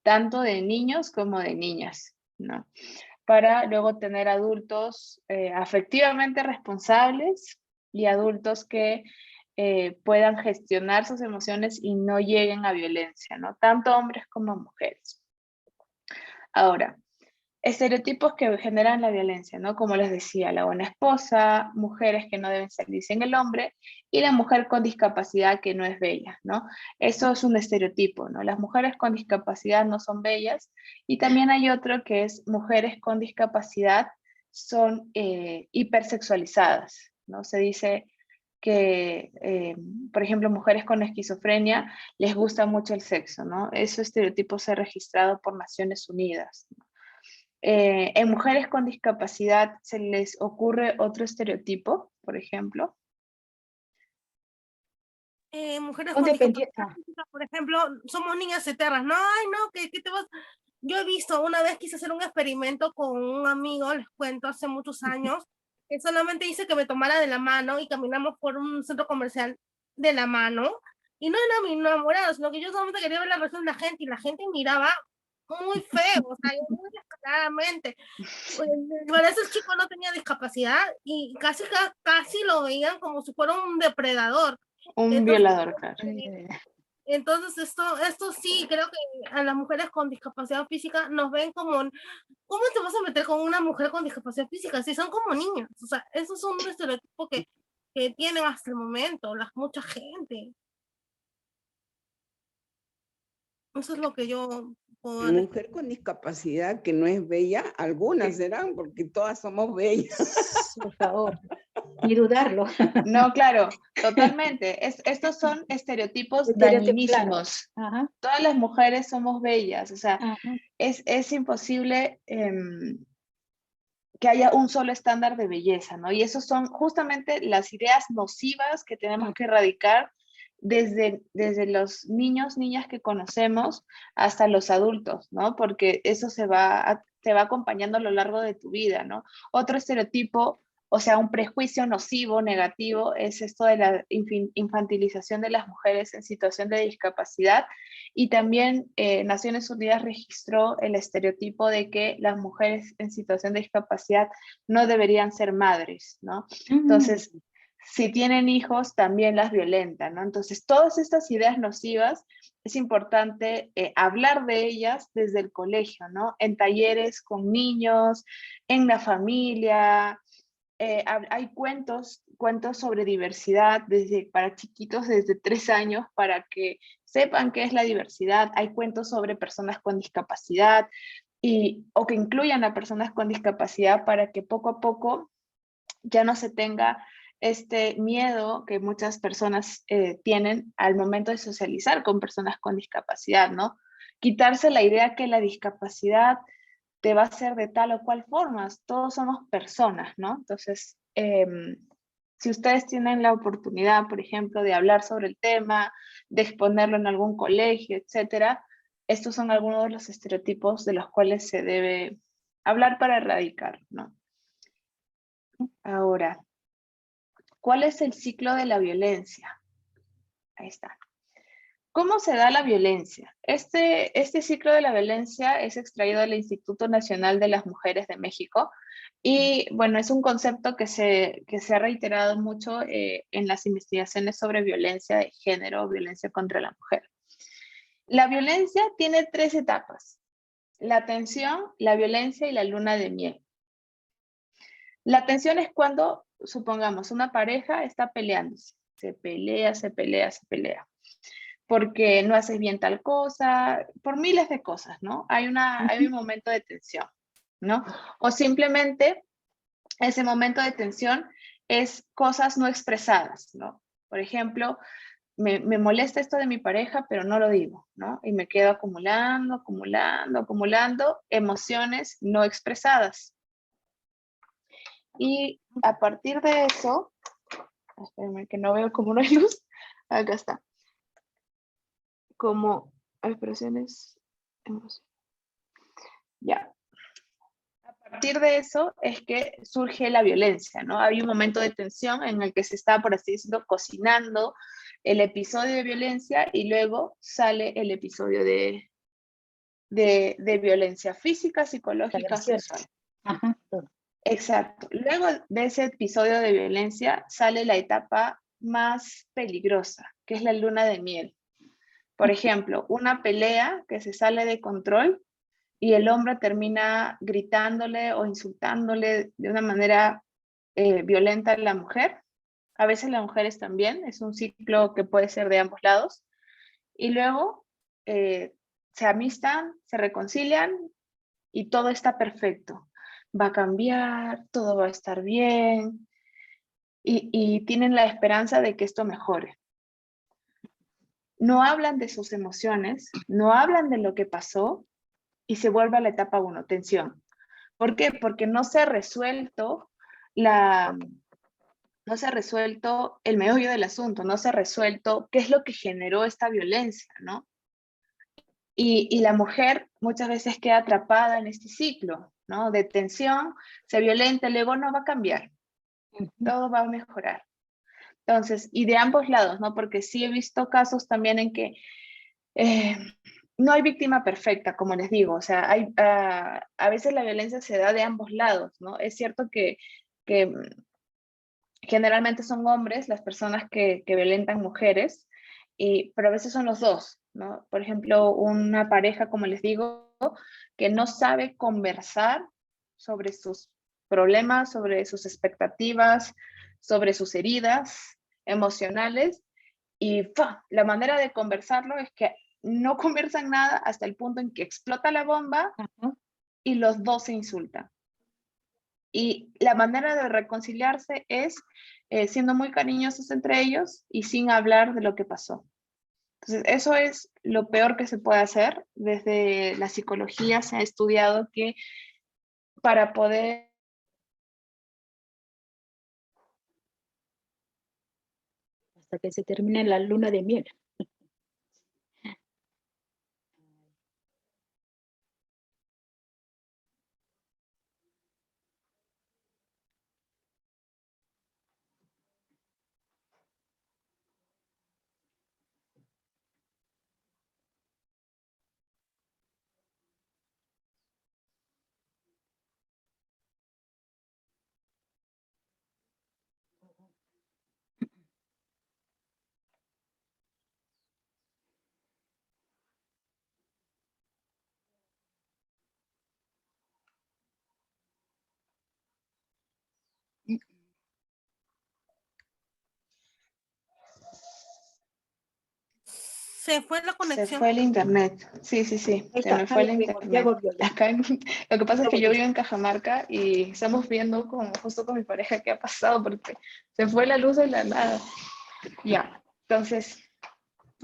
[SPEAKER 1] tanto de niños como de niñas, ¿no? Para luego tener adultos afectivamente responsables y adultos que puedan gestionar sus emociones y no lleguen a violencia, ¿no? Tanto hombres como mujeres. Ahora, estereotipos que generan la violencia, ¿no? Como les decía, la buena esposa, mujeres que no deben salir sin el hombre y la mujer con discapacidad que no es bella, ¿no? Eso es un estereotipo, ¿no? Las mujeres con discapacidad no son bellas y también hay otro que es mujeres con discapacidad son hipersexualizadas, ¿no? Se dice que, por ejemplo, mujeres con esquizofrenia les gusta mucho el sexo, ¿no? Ese estereotipo se ha registrado por Naciones Unidas, ¿no? En mujeres con discapacidad se les ocurre otro estereotipo, por ejemplo.
[SPEAKER 2] Mujeres
[SPEAKER 3] Son
[SPEAKER 2] con discapacidad
[SPEAKER 3] dependientes.
[SPEAKER 2] física, por ejemplo, somos niñas eternas. No, ay, no, ¿qué te vas? Yo he visto, una vez quise hacer un experimento con un amigo, les cuento, hace muchos años, que solamente hice que me tomara de la mano y caminamos por un centro comercial de la mano. Y no era mi enamorado, sino que yo solamente quería ver la reacción de la gente y la gente miraba muy feo, o sea, muy descaradamente. Para eso el chico no tenía discapacidad y casi lo veían como si fuera un depredador.
[SPEAKER 1] Un
[SPEAKER 2] Entonces,
[SPEAKER 1] violador, claro.
[SPEAKER 2] entonces esto sí, creo que a las mujeres con discapacidad física nos ven como, ¿cómo te vas a meter con una mujer con discapacidad física? Si son como niños, o sea, esos son un estereotipo que tienen hasta el momento, mucha gente. Eso es lo que yo puedo decir.
[SPEAKER 5] Mujer con discapacidad que no es bella, algunas serán, porque todas somos bellas.
[SPEAKER 3] Por favor, ni dudarlo.
[SPEAKER 1] No, claro, totalmente. Estos son estereotipos
[SPEAKER 3] Claro.
[SPEAKER 1] dañinísimos.
[SPEAKER 3] Ajá,
[SPEAKER 1] Todas las mujeres somos bellas, o sea,
[SPEAKER 3] ajá.
[SPEAKER 1] es imposible que haya un solo estándar de belleza, ¿no? Y esos son justamente las ideas nocivas que tenemos que erradicar desde los niños, niñas que conocemos hasta los adultos, ¿no? Porque eso te va acompañando a lo largo de tu vida, ¿no? Otro estereotipo, o sea, un prejuicio nocivo, negativo, es esto de la infantilización de las mujeres en situación de discapacidad. Y también Naciones Unidas registró el estereotipo de que las mujeres en situación de discapacidad no deberían ser madres, ¿no? Entonces, si tienen hijos, también las violentan, ¿no? Entonces, todas estas ideas nocivas es importante hablar de ellas desde el colegio, ¿no? En talleres con niños, en la familia. Hay cuentos sobre diversidad para chiquitos desde 3 años para que sepan qué es la diversidad. Hay cuentos sobre personas con discapacidad o que incluyan a personas con discapacidad para que poco a poco ya no se tenga este miedo que muchas personas tienen al momento de socializar con personas con discapacidad, ¿no? Quitarse la idea que la discapacidad te va a hacer de tal o cual forma. Todos somos personas, ¿no? Entonces, si ustedes tienen la oportunidad, por ejemplo, de hablar sobre el tema, de exponerlo en algún colegio, etcétera, estos son algunos de los estereotipos de los cuales se debe hablar para erradicar, ¿no? Ahora, ¿cuál es el ciclo de la violencia? Ahí está. ¿Cómo se da la violencia? Este ciclo de la violencia es extraído del Instituto Nacional de las Mujeres de México y, bueno, es un concepto que se ha reiterado mucho en las investigaciones sobre violencia de género o violencia contra la mujer. La violencia tiene 3 etapas: la tensión, la violencia y la luna de miel. La tensión es cuando, supongamos, una pareja está peleándose, se pelea, se pelea, se pelea, porque no haces bien tal cosa, por miles de cosas, ¿no? Hay un momento de tensión, ¿no? O simplemente ese momento de tensión es cosas no expresadas, ¿no? Por ejemplo, me molesta esto de mi pareja, pero no lo digo, ¿no? Y me quedo acumulando, acumulando, acumulando emociones no expresadas. Y a partir de eso, espérenme que no veo como no hay luz, acá está. Como expresiones, ya. A partir de eso es que surge la violencia, ¿no? Hay un momento de tensión en el que se está, por así decirlo, cocinando el episodio de violencia y luego sale el episodio de violencia física, psicológica, sexual.
[SPEAKER 3] Ajá.
[SPEAKER 1] Exacto. Luego de ese episodio de violencia sale la etapa más peligrosa, que es la luna de miel. Por ejemplo, una pelea que se sale de control y el hombre termina gritándole o insultándole de una manera violenta a la mujer. A veces las mujeres también, es un ciclo que puede ser de ambos lados. Y luego se amistan, se reconcilian y todo está perfecto. Va a cambiar, todo va a estar bien y tienen la esperanza de que esto mejore. No hablan de sus emociones, no hablan de lo que pasó y se vuelve a la etapa 1, tensión. ¿Por qué? Porque no se ha resuelto el meollo del asunto, no se ha resuelto qué es lo que generó esta violencia, ¿no? Y la mujer muchas veces queda atrapada en este ciclo, ¿no? De tensión, se violenta, el ego no va a cambiar, todo va a mejorar. Entonces, y de ambos lados, ¿no? Porque sí he visto casos también en que no hay víctima perfecta, como les digo, o sea, a veces la violencia se da de ambos lados, ¿no? Es cierto que generalmente son hombres las personas que violentan mujeres, pero a veces son los dos, ¿no? Por ejemplo, una pareja, como les digo, que no sabe conversar sobre sus problemas, sobre sus expectativas, sobre sus heridas emocionales, y la manera de conversarlo es que no conversan nada hasta el punto en que explota la bomba y los dos se insultan. Y la manera de reconciliarse es siendo muy cariñosos entre ellos y sin hablar de lo que pasó. Entonces, eso es lo peor que se puede hacer. Desde la psicología se ha estudiado que para poder...
[SPEAKER 3] Hasta que se termine la luna de miel.
[SPEAKER 2] Se fue la
[SPEAKER 1] Se
[SPEAKER 2] conexión.
[SPEAKER 1] fue el internet. Sí, se me fue el internet. Acá lo que pasa es que yo vivo en Cajamarca y estamos viendo justo con mi pareja qué ha pasado porque se fue la luz de la nada. Ya, entonces,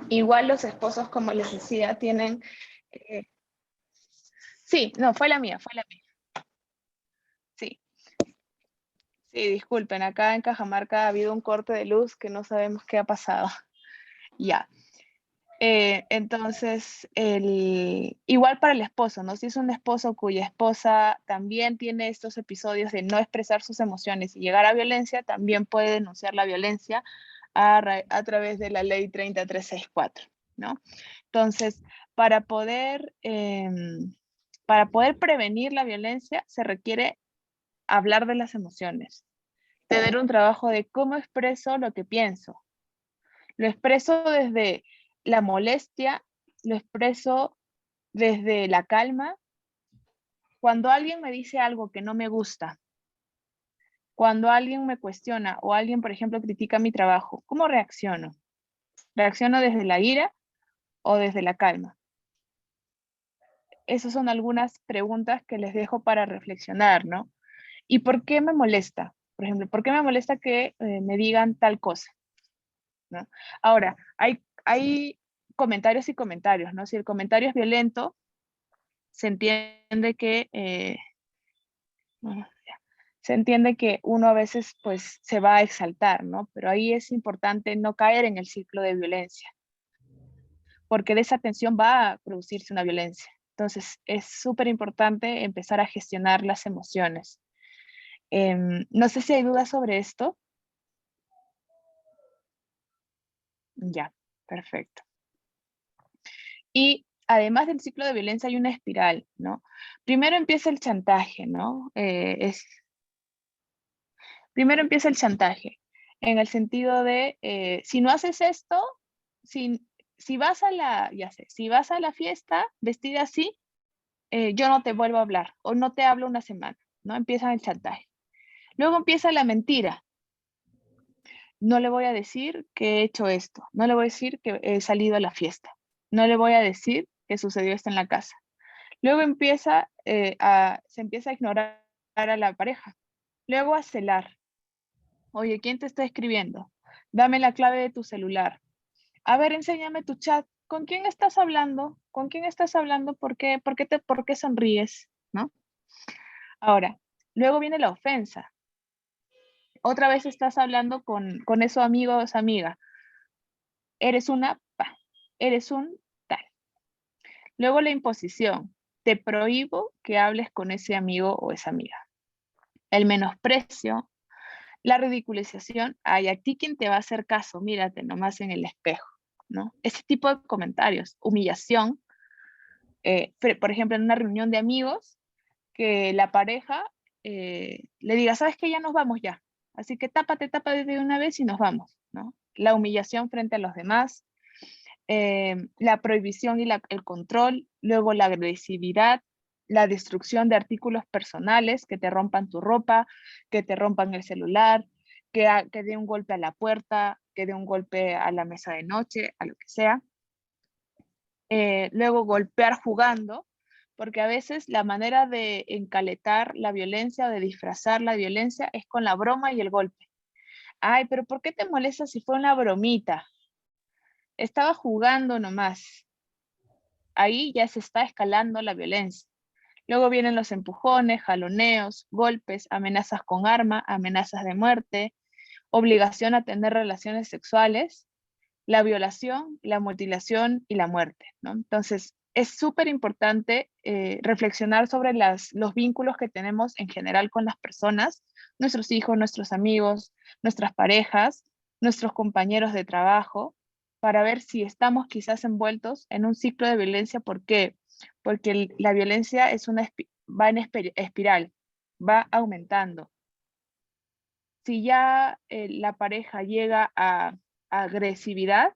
[SPEAKER 1] igual los esposos, como les decía, tienen Sí, no, fue la mía, fue la mía. Sí, sí, disculpen, acá en Cajamarca ha habido un corte de luz que no sabemos qué ha pasado. Ya. Entonces, igual para el esposo, ¿no? Si es un esposo cuya esposa también tiene estos episodios de no expresar sus emociones y llegar a violencia, también puede denunciar la violencia a través de la ley 30364, ¿no? Entonces, para poder prevenir la violencia, se requiere hablar de las emociones, tener un trabajo de cómo expreso lo que pienso. Lo expreso desde la molestia, lo expreso desde la calma. Cuando alguien me dice algo que no me gusta, cuando alguien me cuestiona o alguien, por ejemplo, critica mi trabajo, ¿cómo reacciono? ¿Reacciono desde la ira o desde la calma? Esas son algunas preguntas que les dejo para reflexionar, ¿no? ¿Y por qué me molesta? Por ejemplo, ¿por qué me molesta que me digan tal cosa? ¿No? Ahora, hay comentarios y comentarios, ¿no? Si el comentario es violento, se entiende que, bueno, se entiende que uno a veces pues se va a exaltar, ¿no? Pero ahí es importante no caer en el ciclo de violencia, porque de esa tensión va a producirse una violencia. Entonces, es súper importante empezar a gestionar las emociones. No sé si hay dudas sobre esto. Ya, perfecto. Y además del ciclo de violencia hay una espiral, ¿no? Primero empieza el chantaje, ¿no? Primero empieza el chantaje, en el sentido de, si no haces esto, si vas a si vas a la fiesta vestida así, yo no te vuelvo a hablar o no te hablo una semana, ¿no? Empieza el chantaje. Luego empieza la mentira. No le voy a decir que he hecho esto, no le voy a decir que he salido a la fiesta, no le voy a decir que sucedió esto en la casa. Luego se empieza a ignorar a la pareja. Luego a celar. Oye, ¿quién te está escribiendo? Dame la clave de tu celular. A ver, enséñame tu chat. ¿Con quién estás hablando? ¿Con quién estás hablando? ¿Por qué sonríes? ¿No? Ahora, luego viene la ofensa. Otra vez estás hablando con esos amigos o esa amiga. Eres una pa. Eres un tal. Luego la imposición. Te prohíbo que hables con ese amigo o esa amiga. El menosprecio, la ridiculización. Ay, ¿a ti quién te va a hacer caso? Mírate nomás en el espejo, ¿no? Ese tipo de comentarios. Humillación. Por ejemplo, en una reunión de amigos, que la pareja le diga, ¿sabes qué? Ya nos vamos ya. Así que tápate de una vez y nos vamos, ¿no? La humillación frente a los demás, la prohibición y el control, luego la agresividad, la destrucción de artículos personales, que te rompan tu ropa, que te rompan el celular, que dé un golpe a la puerta, que dé un golpe a la mesa de noche, a lo que sea. Luego golpear jugando, porque a veces la manera de encaletar la violencia o de disfrazar la violencia es con la broma y el golpe. Ay, pero ¿por qué te molesta si fue una bromita? Estaba jugando nomás. Ahí ya se está escalando la violencia. Luego vienen los empujones, jaloneos, golpes, amenazas con arma, amenazas de muerte, obligación a tener relaciones sexuales, la violación, la mutilación y la muerte, ¿no? Entonces, es súper importante reflexionar sobre los vínculos que tenemos en general con las personas, nuestros hijos, nuestros amigos, nuestras parejas, nuestros compañeros de trabajo, para ver si estamos quizás envueltos en un ciclo de violencia. ¿Por qué? Porque la violencia va en espiral, va aumentando. Si ya la pareja llega a agresividad,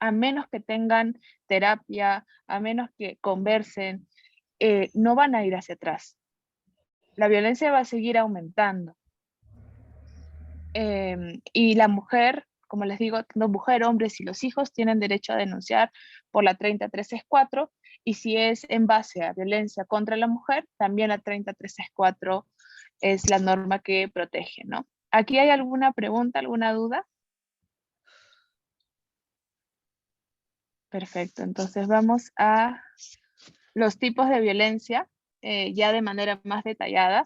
[SPEAKER 1] a menos que tengan terapia, a menos que conversen, no van a ir hacia atrás. La violencia va a seguir aumentando. Y la mujer, como les digo, mujer, hombres y los hijos tienen derecho a denunciar por la 30364, y si es en base a violencia contra la mujer, también la 30364 es la norma que protege, ¿no? ¿Aquí hay alguna pregunta, alguna duda? Perfecto, entonces vamos a los tipos de violencia, ya de manera más detallada.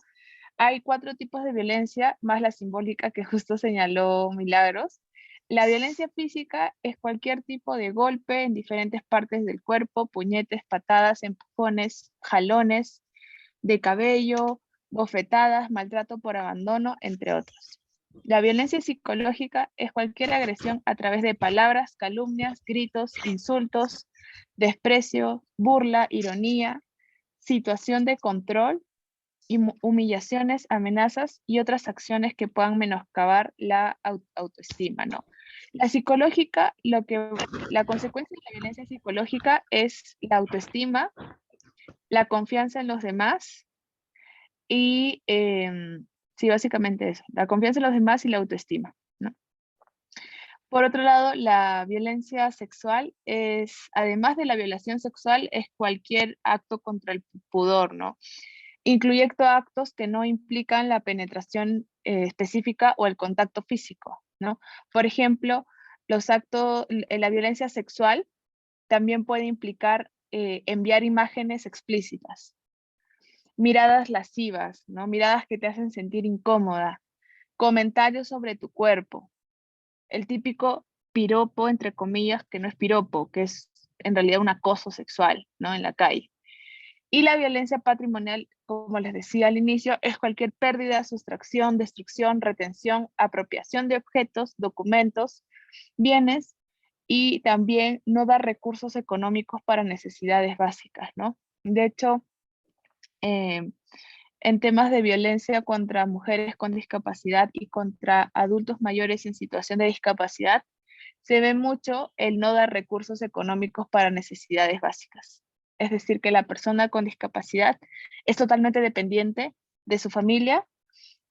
[SPEAKER 1] Hay 4 tipos de violencia, más la simbólica que justo señaló Milagros. La violencia física es cualquier tipo de golpe en diferentes partes del cuerpo, puñetes, patadas, empujones, jalones de cabello, bofetadas, maltrato por abandono, entre otros. La violencia psicológica es cualquier agresión a través de palabras, calumnias, gritos, insultos, desprecio, burla, ironía, situación de control, humillaciones, amenazas y otras acciones que puedan menoscabar la autoestima, ¿no? La psicológica, la consecuencia de la violencia psicológica es la autoestima, la confianza en los demás y, sí, básicamente eso, la confianza en los demás y la autoestima, ¿no? Por otro lado, la violencia sexual es, además de la violación sexual, es cualquier acto contra el pudor, ¿no? Incluye actos que no implican la penetración específica o el contacto físico, ¿no? Por ejemplo, la violencia sexual también puede implicar enviar imágenes explícitas, miradas lascivas, ¿no? Miradas que te hacen sentir incómoda, comentarios sobre tu cuerpo, el típico piropo, entre comillas, que no es piropo, que es en realidad un acoso sexual, ¿no? En la calle. Y la violencia patrimonial, como les decía al inicio, es cualquier pérdida, sustracción, destrucción, retención, apropiación de objetos, documentos, bienes y también no dar recursos económicos para necesidades básicas, ¿no? De hecho, en temas de violencia contra mujeres con discapacidad y contra adultos mayores en situación de discapacidad, se ve mucho el no dar recursos económicos para necesidades básicas. Es decir, que la persona con discapacidad es totalmente dependiente de su familia,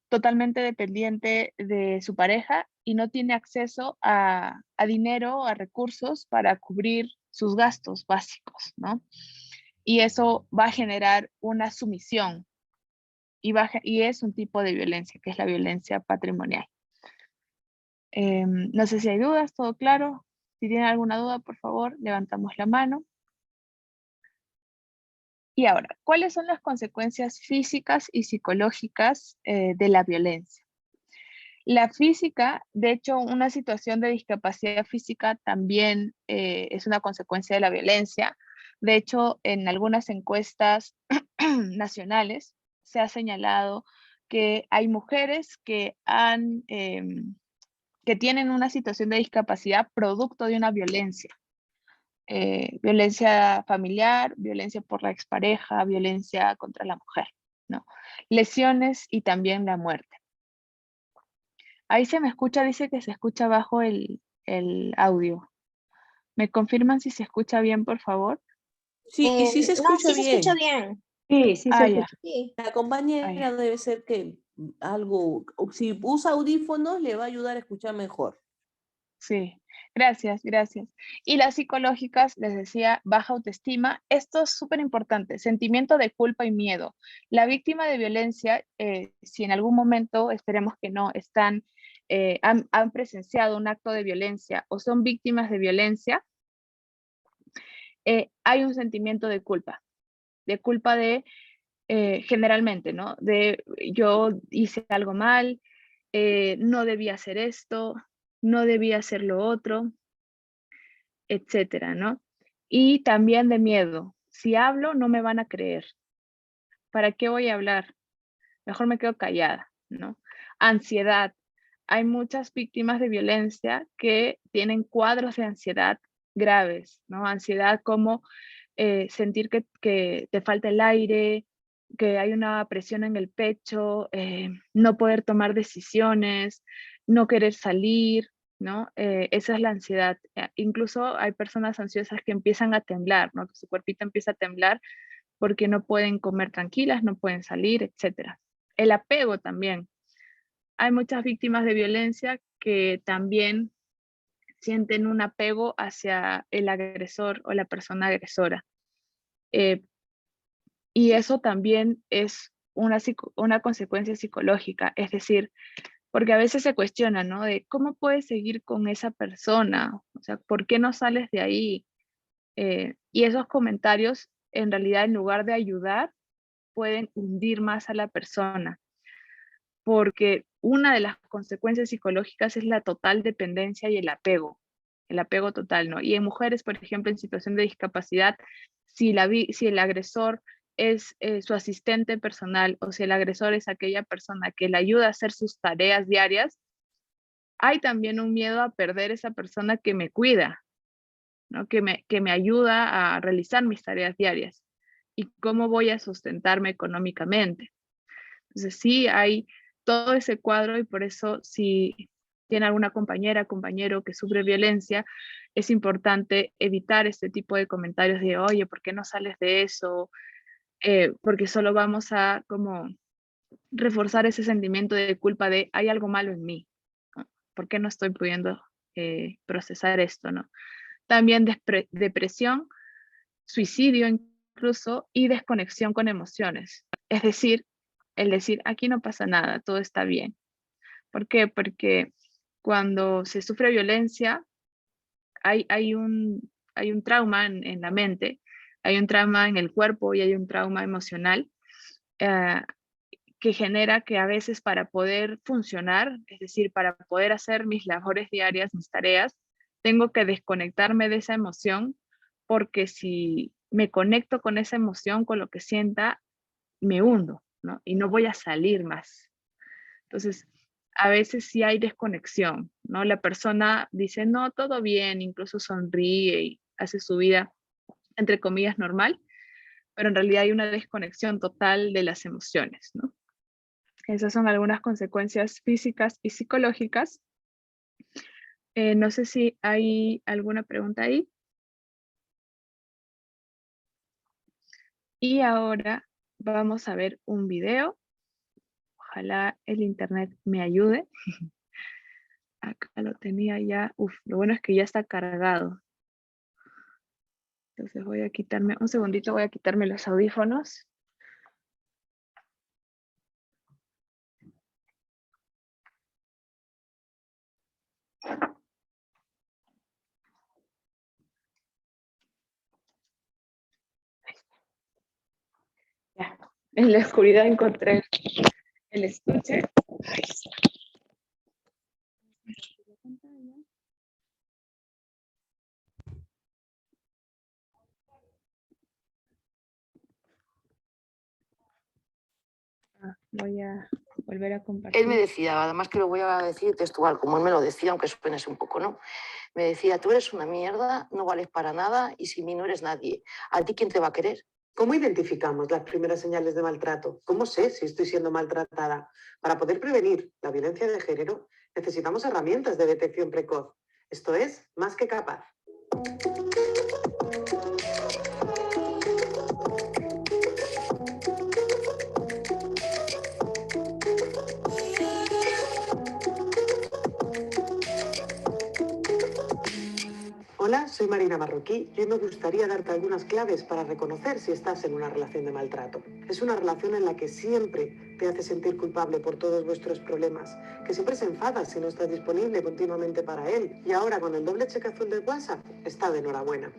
[SPEAKER 1] totalmente dependiente de su pareja y no tiene acceso a dinero, a recursos para cubrir sus gastos básicos, ¿no? Y eso va a generar una sumisión y es un tipo de violencia, que es la violencia patrimonial. No sé si hay dudas, ¿todo claro? Si tienen alguna duda, por favor, levantamos la mano. Y ahora, ¿cuáles son las consecuencias físicas y psicológicas de la violencia? La física, de hecho, una situación de discapacidad física también es una consecuencia de la violencia. De hecho, en algunas encuestas nacionales se ha señalado que hay mujeres que tienen una situación de discapacidad producto de una violencia. Violencia familiar, violencia por la expareja, violencia contra la mujer, ¿no? Lesiones y también la muerte. Ahí se me escucha, dice que se escucha bajo el audio. ¿Me confirman si se escucha bien, por favor?
[SPEAKER 6] Sí, sí se
[SPEAKER 4] No,
[SPEAKER 6] escucha
[SPEAKER 4] sí se escucha
[SPEAKER 6] bien.
[SPEAKER 4] bien.
[SPEAKER 3] Sí, sí,
[SPEAKER 1] Ah,
[SPEAKER 3] se
[SPEAKER 1] ya.
[SPEAKER 3] escucha.
[SPEAKER 4] Sí.
[SPEAKER 6] La compañera debe ser que algo, o si usa audífonos le va a ayudar a escuchar mejor.
[SPEAKER 1] Sí, gracias, gracias. Y las psicológicas, les decía, baja autoestima. Esto es súper importante, sentimiento de culpa y miedo. La víctima de violencia, si en algún momento, esperemos que no, han presenciado un acto de violencia o son víctimas de violencia, hay un sentimiento de culpa generalmente, ¿no? De yo hice algo mal, no debía hacer esto, no debía hacer lo otro, etcétera, ¿no? Y también de miedo. Si hablo, no me van a creer. ¿Para qué voy a hablar? Mejor me quedo callada, ¿no? Ansiedad. Hay muchas víctimas de violencia que tienen cuadros de ansiedad graves, ¿no? Ansiedad como sentir que te falta el aire, que hay una presión en el pecho, no poder tomar decisiones, no querer salir, ¿no? Esa es la ansiedad. Incluso hay personas ansiosas que empiezan a temblar, ¿no? Que su cuerpito empieza a temblar porque no pueden comer tranquilas, no pueden salir, etc. El apego también. Hay muchas víctimas de violencia que también sienten un apego hacia el agresor o la persona agresora. Y eso también es una consecuencia psicológica, es decir, porque a veces se cuestiona, ¿no? De cómo puedes seguir con esa persona, o sea, ¿por qué no sales de ahí? Y esos comentarios en realidad en lugar de ayudar, pueden hundir más a la persona, porque una de las consecuencias psicológicas es la total dependencia y el apego total, ¿no? Y en mujeres, por ejemplo, en situación de discapacidad, si el agresor es su asistente personal o si el agresor es aquella persona que le ayuda a hacer sus tareas diarias, hay también un miedo a perder esa persona que me cuida, ¿no? Que me ayuda a realizar mis tareas diarias. ¿Y cómo voy a sustentarme económicamente? Entonces sí hay todo ese cuadro y por eso si tiene alguna compañera, compañero que sufre violencia, es importante evitar este tipo de comentarios de, oye, ¿por qué no sales de eso? Porque solo vamos a como reforzar ese sentimiento de culpa de, hay algo malo en mí, ¿no? ¿Por qué no estoy pudiendo procesar esto, no? También depresión, suicidio incluso y desconexión con emociones. Es decir, el decir, aquí no pasa nada, todo está bien. ¿Por qué? Porque cuando se sufre violencia, hay un trauma en la mente, hay un trauma en el cuerpo y hay un trauma emocional que genera que a veces para poder funcionar, es decir, para poder hacer mis labores diarias, mis tareas, tengo que desconectarme de esa emoción, porque si me conecto con esa emoción, con lo que sienta, me hundo, ¿no? Y no voy a salir más. Entonces, a veces sí hay desconexión, ¿no? La persona dice, no, todo bien, incluso sonríe y hace su vida, entre comillas, normal, pero en realidad hay una desconexión total de las emociones, ¿no? Esas son algunas consecuencias físicas y psicológicas. No sé si hay alguna pregunta ahí. Y ahora vamos a ver un video. Ojalá el internet me ayude. Acá lo tenía ya. Uf, lo bueno es que ya está cargado. Entonces voy a quitarme, un segundito, voy a quitarme los audífonos. Ya, en la oscuridad encontré el estuche. Ahí está. Voy a volver a compartir.
[SPEAKER 7] Él me decía, además que lo voy a decir textual, como él me lo decía, aunque suene un poco, ¿no? Me decía, tú eres una mierda, no vales para nada y sin mí no eres nadie. ¿A ti quién te va a querer?
[SPEAKER 8] ¿Cómo identificamos las primeras señales de maltrato? ¿Cómo sé si estoy siendo maltratada? Para poder prevenir la violencia de género, necesitamos herramientas de detección precoz. Esto es Más que Capaz. Hola, soy Marina Marroquí y hoy me gustaría darte algunas claves para reconocer si estás en una relación de maltrato. Es una relación en la que siempre te hace sentir culpable por todos vuestros problemas, que siempre se enfada si no estás disponible continuamente para él y ahora con el doble cheque azul de WhatsApp está de enhorabuena.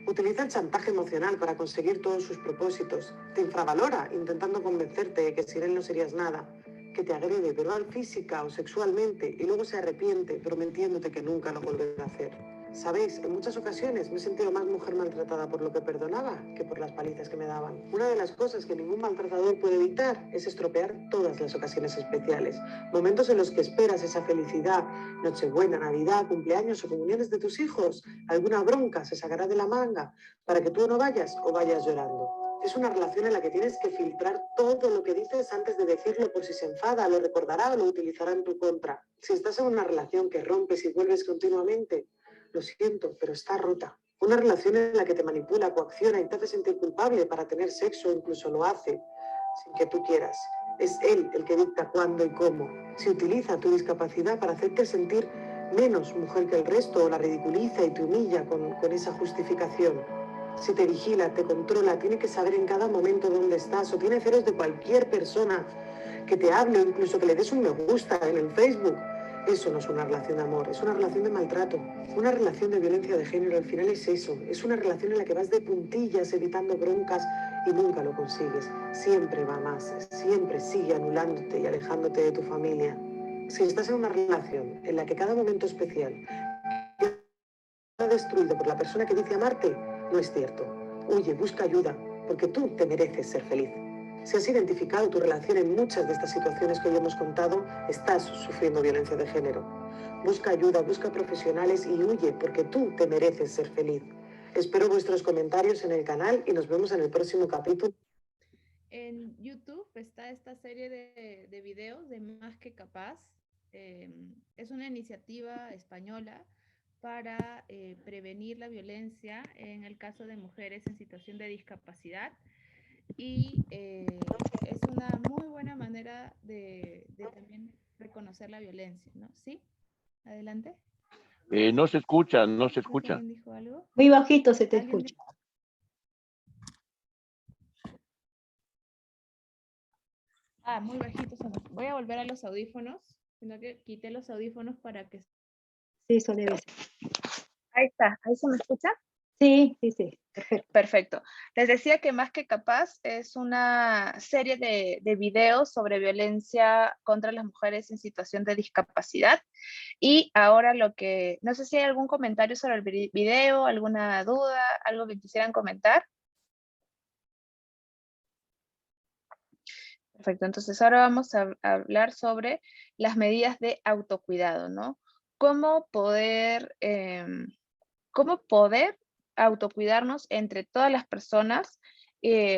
[SPEAKER 8] Utiliza el chantaje emocional para conseguir todos sus propósitos, te infravalora intentando convencerte de que sin él no serías nada, que te agrede verbal, física o sexualmente y luego se arrepiente prometiéndote que nunca lo volverá a hacer. Sabéis, en muchas ocasiones me he sentido más mujer maltratada por lo que perdonaba que por las palizas que me daban. Una de las cosas que ningún maltratador puede evitar es estropear todas las ocasiones especiales. Momentos en los que esperas esa felicidad, Nochebuena, Navidad, cumpleaños o comuniones de tus hijos. Alguna bronca se sacará de la manga para que tú no vayas o vayas llorando. Es una relación en la que tienes que filtrar todo lo que dices antes de decirlo por si se enfada, lo recordará o lo utilizará en tu contra. Si estás en una relación que rompes y vuelves continuamente, lo siento, pero está rota. Una relación en la que te manipula, coacciona y te hace sentir culpable para tener sexo, incluso lo hace sin que tú quieras. Es él el que dicta cuándo y cómo. Si utiliza tu discapacidad para hacerte sentir menos mujer que el resto o la ridiculiza y te humilla con esa justificación. Si te vigila, te controla, tiene que saber en cada momento dónde estás o tiene celos de cualquier persona que te hable o incluso que le des un me gusta en el Facebook. Eso no es una relación de amor, es una relación de maltrato. Una relación de violencia de género al final es eso, es una relación en la que vas de puntillas evitando broncas y nunca lo consigues. Siempre va más, siempre sigue anulándote y alejándote de tu familia. Si estás en una relación en la que cada momento especial está destruido por la persona que dice amarte, no es cierto. Huye, busca ayuda, porque tú te mereces ser feliz. Si has identificado tu relación en muchas de estas situaciones que hoy hemos contado, estás sufriendo violencia de género. Busca ayuda, busca profesionales y huye, porque tú te mereces ser feliz. Espero vuestros comentarios en el canal y nos vemos en el próximo capítulo.
[SPEAKER 1] En YouTube está esta serie de videos de Más que Capaz. Es una iniciativa española para prevenir la violencia en el caso de mujeres en situación de discapacidad. Y es una muy buena manera de también reconocer la violencia, ¿no? ¿Sí? Adelante.
[SPEAKER 9] No se escucha, no se escucha.
[SPEAKER 1] ¿Alguien dijo algo?
[SPEAKER 3] Muy bajito se te
[SPEAKER 1] ¿Alguien
[SPEAKER 3] escucha.
[SPEAKER 1] Muy bajito. Voy a volver a los audífonos, sino que quité los audífonos para que...
[SPEAKER 3] Sí, eso debe ser.
[SPEAKER 1] Ahí está, ¿ahí se me escucha?
[SPEAKER 3] Sí, sí, sí. Perfecto.
[SPEAKER 1] Perfecto. Les decía que Más que Capaz es una serie de videos sobre violencia contra las mujeres en situación de discapacidad. Y ahora no sé si hay algún comentario sobre el video, alguna duda, algo que quisieran comentar. Perfecto, entonces ahora vamos a hablar sobre las medidas de autocuidado, ¿no? Cómo poder autocuidarnos entre todas las personas,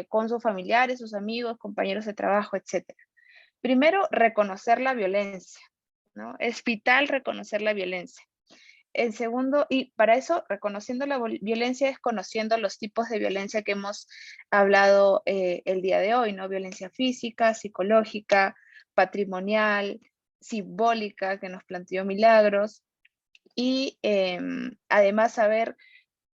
[SPEAKER 1] con sus familiares, sus amigos, compañeros de trabajo, etc. Primero, reconocer la violencia, ¿no? Es vital reconocer la violencia. En segundo, y para eso, reconociendo la violencia es conociendo los tipos de violencia que hemos hablado el día de hoy, ¿no? Violencia física, psicológica, patrimonial, simbólica, que nos planteó Milagros, y además saber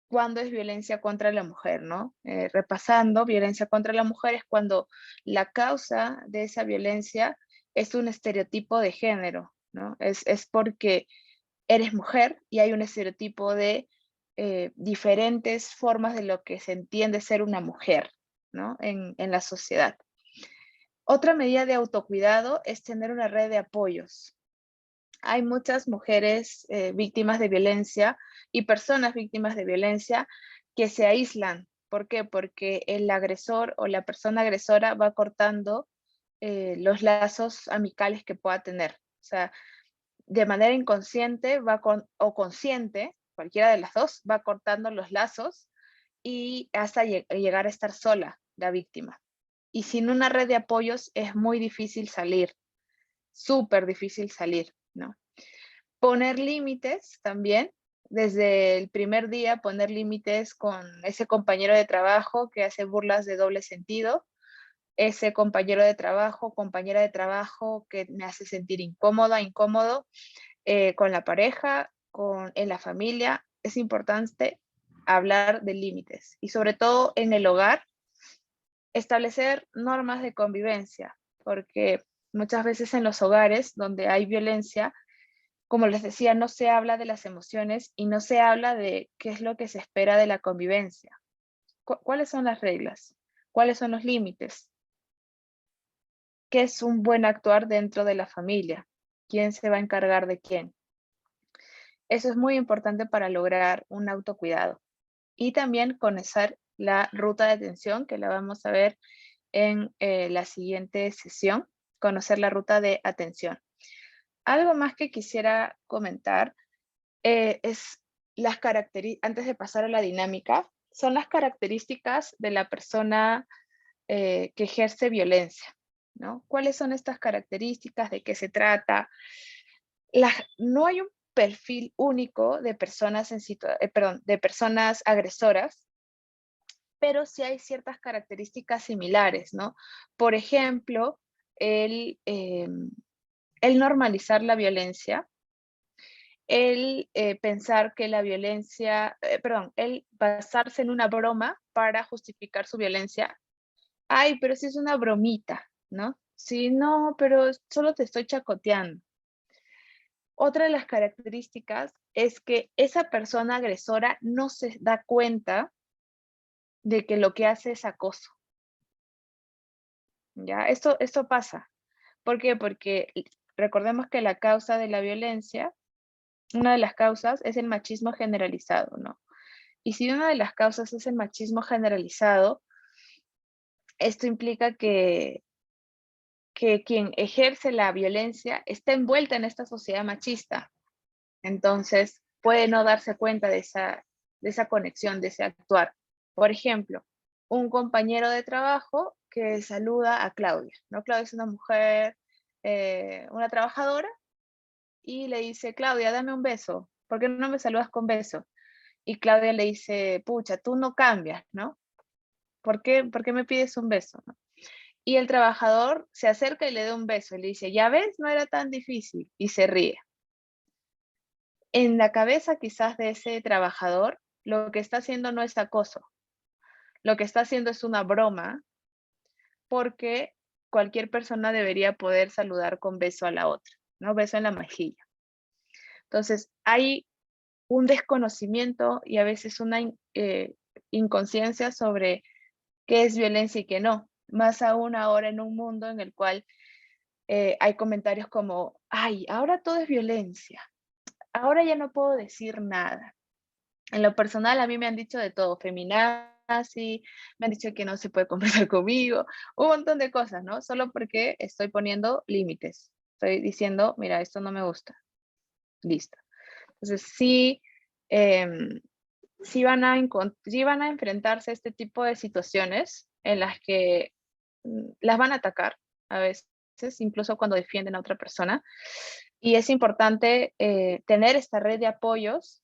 [SPEAKER 1] cuándo es violencia contra la mujer, ¿no? Repasando, violencia contra la mujer es cuando la causa de esa violencia es un estereotipo de género, ¿no? Es porque eres mujer y hay un estereotipo de diferentes formas de lo que se entiende ser una mujer, ¿no? En la sociedad. Otra medida de autocuidado es tener una red de apoyos. Hay muchas mujeres víctimas de violencia y personas víctimas de violencia que se aíslan. ¿Por qué? Porque el agresor o la persona agresora va cortando los lazos amicales que pueda tener. O sea, de manera inconsciente o consciente, cualquiera de las dos, va cortando los lazos y hasta llegar a estar sola la víctima. Y sin una red de apoyos es muy difícil salir, súper difícil salir, ¿no? Poner límites también, desde el primer día poner límites con ese compañero de trabajo que hace burlas de doble sentido, ese compañero de trabajo, compañera de trabajo que me hace sentir incómoda, incómodo, con la pareja, en la familia. Es importante hablar de límites y sobre todo en el hogar, establecer normas de convivencia, porque muchas veces en los hogares donde hay violencia, como les decía, no se habla de las emociones y no se habla de qué es lo que se espera de la convivencia. ¿Cuáles son las reglas? ¿Cuáles son los límites? ¿Qué es un buen actuar dentro de la familia? ¿Quién se va a encargar de quién? Eso es muy importante para lograr un autocuidado. Y también conocer la ruta de atención, que la vamos a ver en la siguiente sesión, conocer la ruta de atención. Algo más que quisiera comentar es las características, antes de pasar a la dinámica, son las características de la persona que ejerce violencia, ¿no? ¿Cuáles son estas características? ¿De qué se trata? No hay un perfil único de personas, de personas agresoras, pero sí hay ciertas características similares, ¿no? Por ejemplo, el normalizar la violencia, el pensar que la violencia, el basarse en una broma para justificar su violencia. Ay, pero si es una bromita, ¿no? Sí, no, pero solo te estoy chacoteando. Otra de las características es que esa persona agresora no se da cuenta de que lo que hace es acoso. ¿Ya? Esto pasa. ¿Por qué? Porque recordemos que la causa de la violencia, una de las causas es el machismo generalizado, ¿no? Y si una de las causas es el machismo generalizado, esto implica que quien ejerce la violencia está envuelta en esta sociedad machista. Entonces, puede no darse cuenta de esa conexión, de ese actuar. Por ejemplo, un compañero de trabajo que saluda a Claudia, ¿no? Claudia es una mujer, una trabajadora, y le dice, Claudia, dame un beso. ¿Por qué no me saludas con beso? Y Claudia le dice, pucha, tú no cambias, ¿no? ¿Por qué me pides un beso? ¿no? Y el trabajador se acerca y le da un beso y le dice, ya ves, no era tan difícil, y se ríe. En la cabeza quizás de ese trabajador, lo que está haciendo no es acoso, lo que está haciendo es una broma, porque cualquier persona debería poder saludar con beso a la otra, ¿no? Beso en la mejilla. Entonces, hay un desconocimiento y a veces una inconsciencia sobre qué es violencia y qué no. Más aún ahora en un mundo en el cual hay comentarios como, ay, ahora todo es violencia, ahora ya no puedo decir nada. En lo personal, a mí me han dicho de todo, feminazi, me han dicho que no se puede conversar conmigo, un montón de cosas, ¿no? Solo porque estoy poniendo límites. Estoy diciendo, mira, esto no me gusta. Listo. Entonces, em, sí van a enfrentarse a este tipo de situaciones en las que las van a atacar a veces, incluso cuando defienden a otra persona. Y es importante tener esta red de apoyos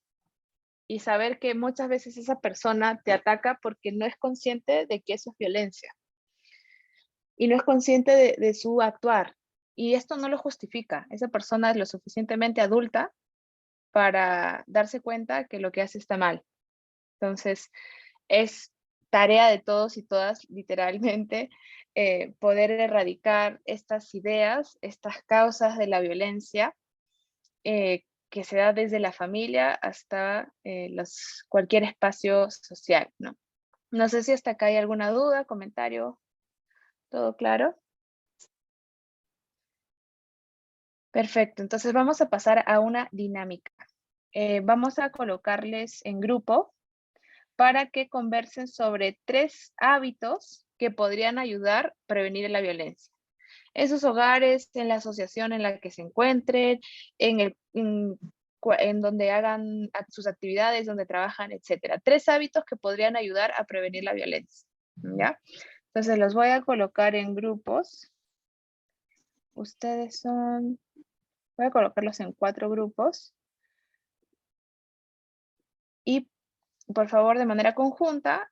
[SPEAKER 1] y saber que muchas veces esa persona te ataca porque no es consciente de que eso es violencia y no es consciente de su actuar. Y esto no lo justifica. Esa persona es lo suficientemente adulta para darse cuenta que lo que hace está mal. Entonces, es tarea de todos y todas, literalmente, poder erradicar estas ideas, estas causas de la violencia que se da desde la familia hasta cualquier espacio social, ¿no? No sé si hasta acá hay alguna duda, comentario, ¿todo claro? Perfecto, entonces vamos a pasar a una dinámica. Vamos a colocarles en grupo para que conversen sobre 3 hábitos que podrían ayudar a prevenir la violencia. En sus hogares, en la asociación en la que se encuentren, en donde hagan sus actividades, donde trabajan, etcétera. 3 hábitos que podrían ayudar a prevenir la violencia, ¿ya? Entonces los voy a colocar en grupos. Voy a colocarlos en 4 grupos. Y por favor, de manera conjunta,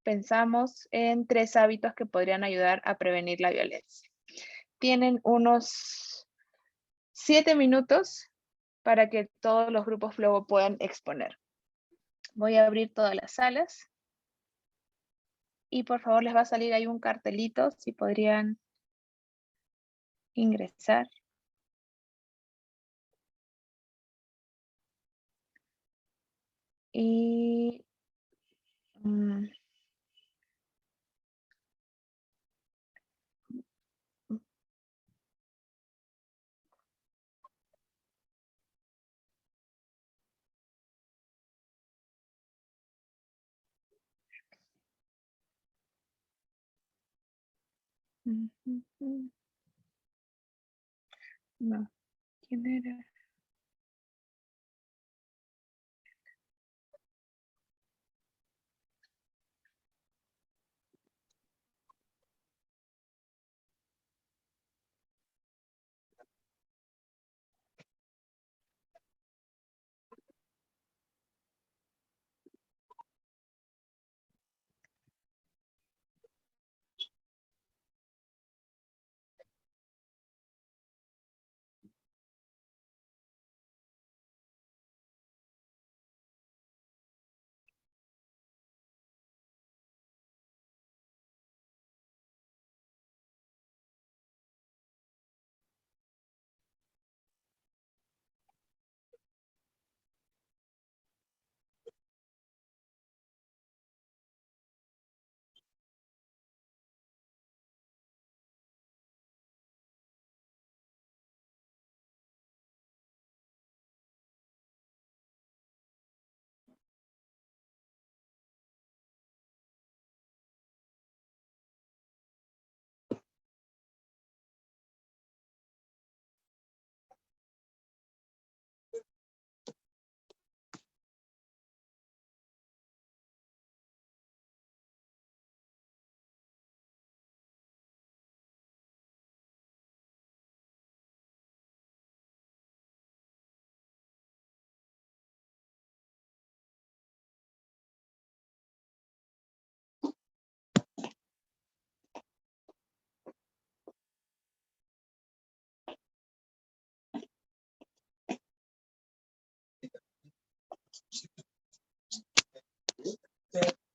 [SPEAKER 1] pensamos en 3 hábitos que podrían ayudar a prevenir la violencia. Tienen unos 7 minutos para que todos los grupos luego puedan exponer. Voy a abrir todas las salas. Y por favor les va a salir ahí un cartelito, si podrían ingresar. Y... no, ¿quién era?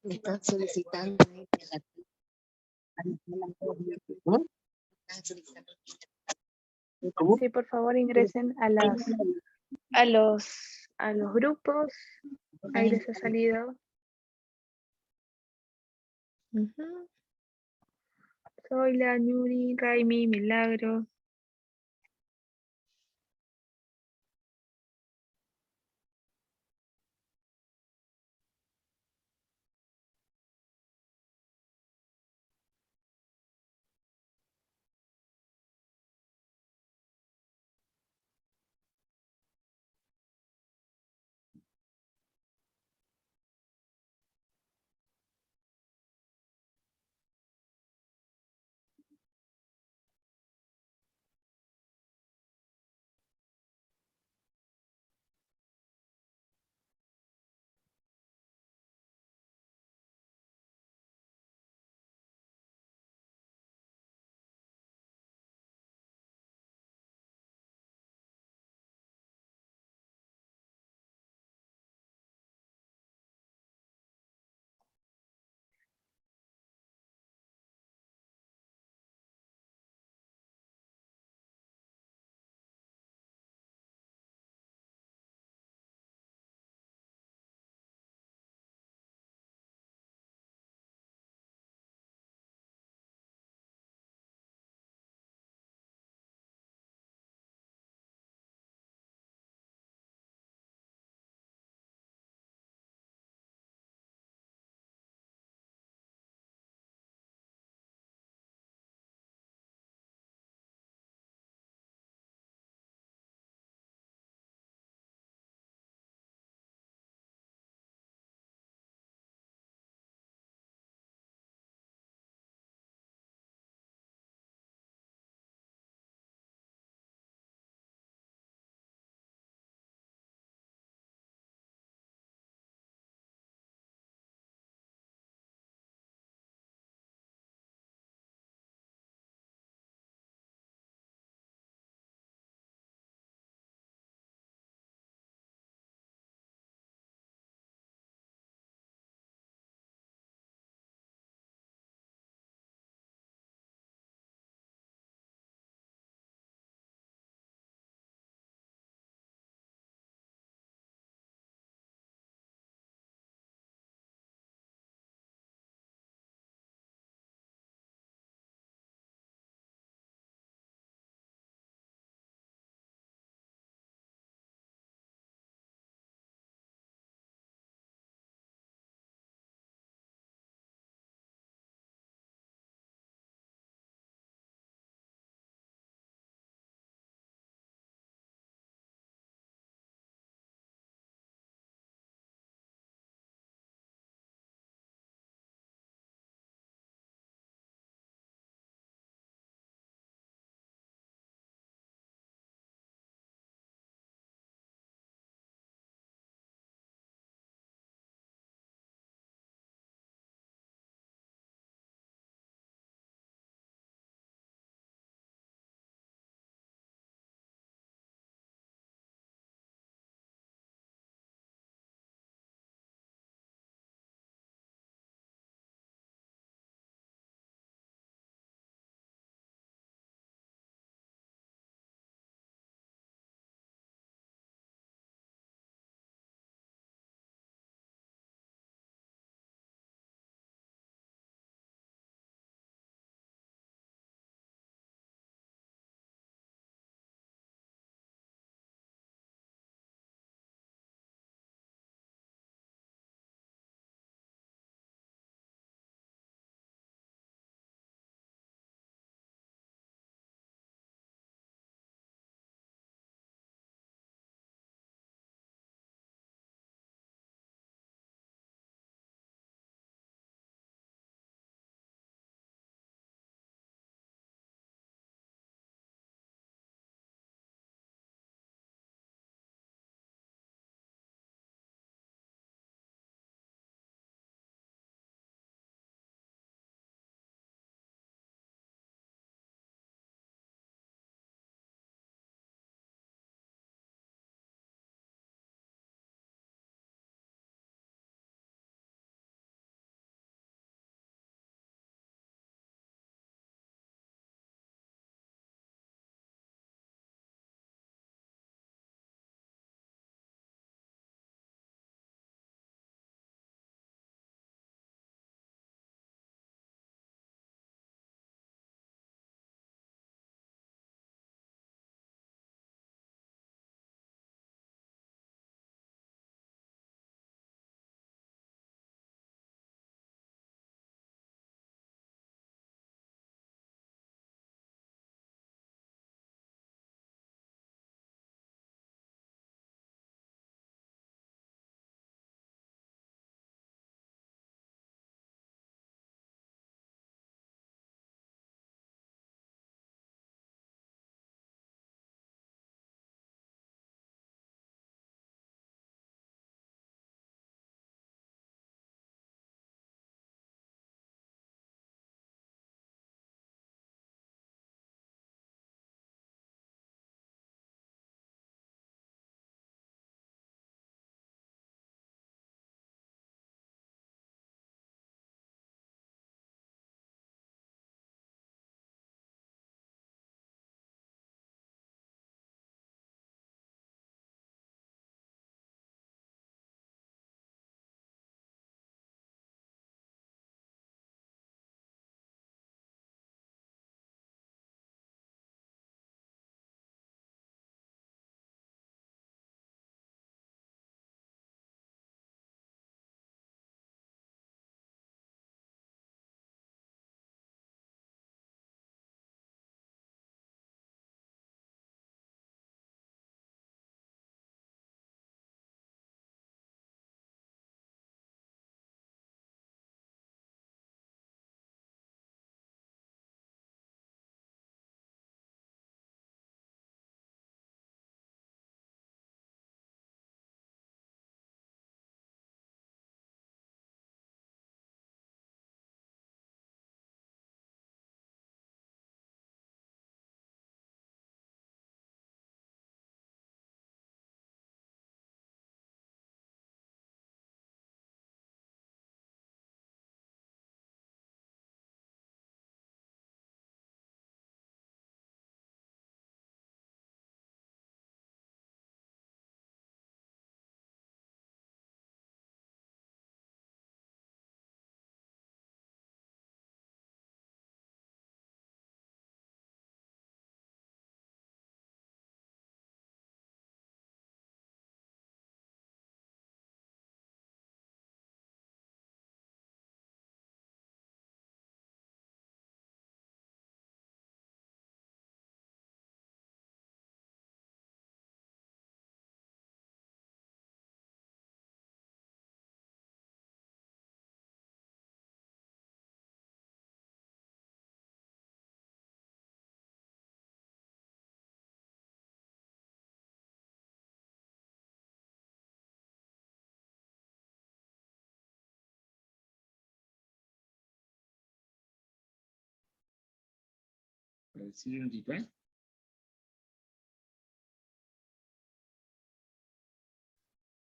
[SPEAKER 10] Me están solicitando.
[SPEAKER 9] ¿No? ¿Cómo?
[SPEAKER 1] Sí, por favor ingresen a los grupos. Ahí les ha salido. Ujú. Soy la Nuri, Raimi, Milagro.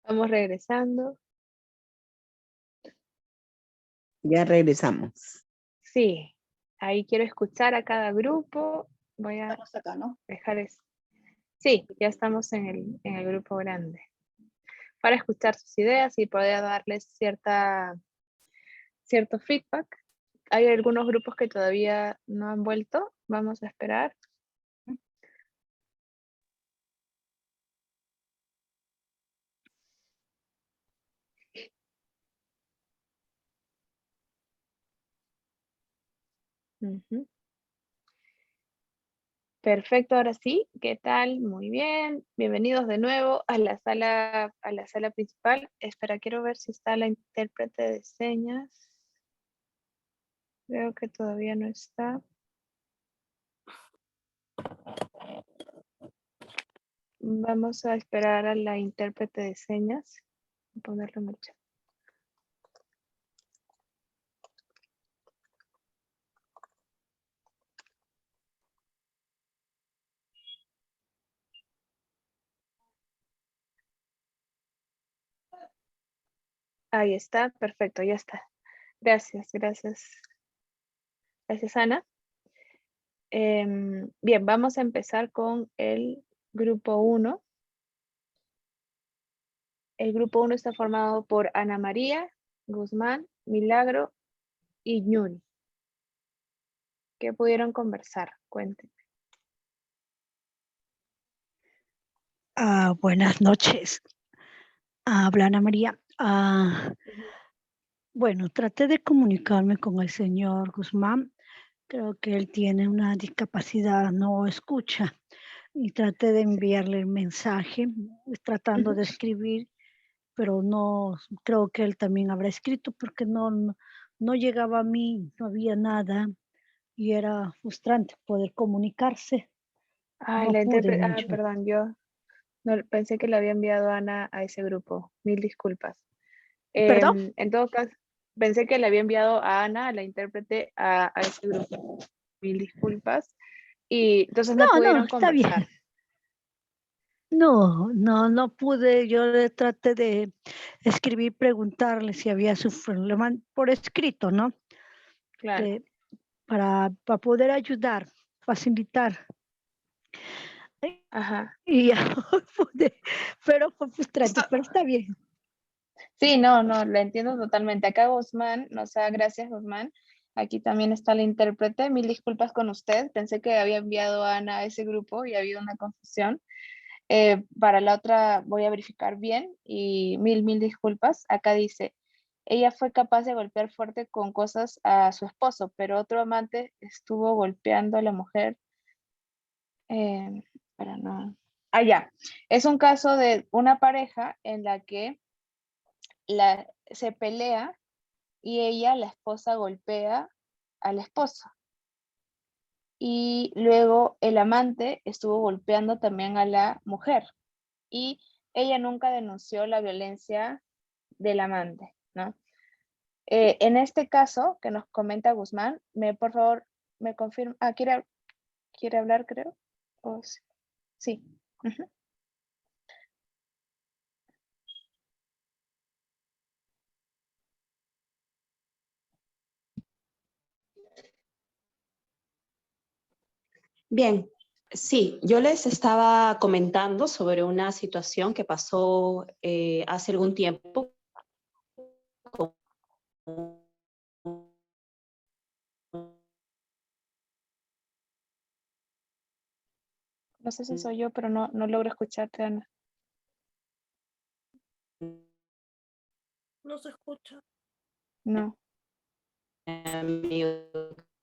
[SPEAKER 1] Vamos regresando.
[SPEAKER 5] Ya regresamos.
[SPEAKER 1] Sí, ahí quiero escuchar a cada grupo. Voy a
[SPEAKER 3] Estamos acá, ¿no?
[SPEAKER 1] dejar eso. Sí, ya estamos en el grupo grande. Para escuchar sus ideas y poder darles cierto feedback. Hay algunos grupos que todavía no han vuelto. Vamos a esperar. Ujú. Perfecto, ahora sí, ¿qué tal? Muy bien, bienvenidos de nuevo a la sala principal. Espera, quiero ver si está la intérprete de señas. Creo que todavía no está. Vamos a esperar a la intérprete de señas. Voy a ponerlo en el chat. Ahí está, perfecto, ya está. Gracias, gracias. Gracias, Ana. Bien, vamos a empezar con el grupo 1. El grupo 1 está formado por Ana María, Guzmán, Milagro y Ñuri. ¿Qué pudieron conversar? Cuéntenme.
[SPEAKER 10] Buenas noches. Habla Ana María. Bueno, traté de comunicarme con el señor Guzmán. Creo que él tiene una discapacidad, no escucha. Y traté de enviarle el mensaje, tratando de escribir, pero no, creo que él también habrá escrito porque no llegaba a mí, no había nada. Y era frustrante poder comunicarse.
[SPEAKER 1] Ay,
[SPEAKER 10] No
[SPEAKER 1] la
[SPEAKER 10] pude
[SPEAKER 1] intérprete,
[SPEAKER 10] mucho.
[SPEAKER 1] perdón, yo no, pensé que le había enviado a Ana a ese grupo. Mil disculpas.
[SPEAKER 10] ¿Perdón?
[SPEAKER 1] En todo caso, pensé que le había enviado a Ana, a la intérprete, a ese grupo. Mil disculpas. Y entonces no
[SPEAKER 10] No,
[SPEAKER 1] pudieron
[SPEAKER 10] está bien.
[SPEAKER 1] conversar.
[SPEAKER 10] No pude. Yo le traté de escribir, preguntarle si había su problema por escrito, ¿no?
[SPEAKER 1] Claro.
[SPEAKER 10] Para poder ayudar, facilitar.
[SPEAKER 1] Ajá.
[SPEAKER 10] Y ya no pude, pero fue frustrante, pero está bien.
[SPEAKER 1] Sí, no, la entiendo totalmente. Acá Guzmán, gracias Guzmán. Aquí también está la intérprete. Mil disculpas con usted. Pensé que había enviado a Ana a ese grupo y ha habido una confusión. Para la otra voy a verificar bien y mil disculpas. Acá dice, ella fue capaz de golpear fuerte con cosas a su esposo, pero otro amante estuvo golpeando a la mujer. Pero no. Ya. Es un caso de una pareja en la que se pelea y la esposa, golpea al esposo. Y luego el amante estuvo golpeando también a la mujer. Y ella nunca denunció la violencia del amante, ¿no? En este caso que nos comenta Guzmán, por favor, me confirma. ¿Quiere hablar, creo? Sí. Uh-huh.
[SPEAKER 11] Bien, sí, yo les estaba comentando sobre una situación que pasó hace algún tiempo.
[SPEAKER 1] No sé si soy yo, pero no logro escucharte, Ana.
[SPEAKER 2] No se escucha.
[SPEAKER 1] No.
[SPEAKER 11] Amigo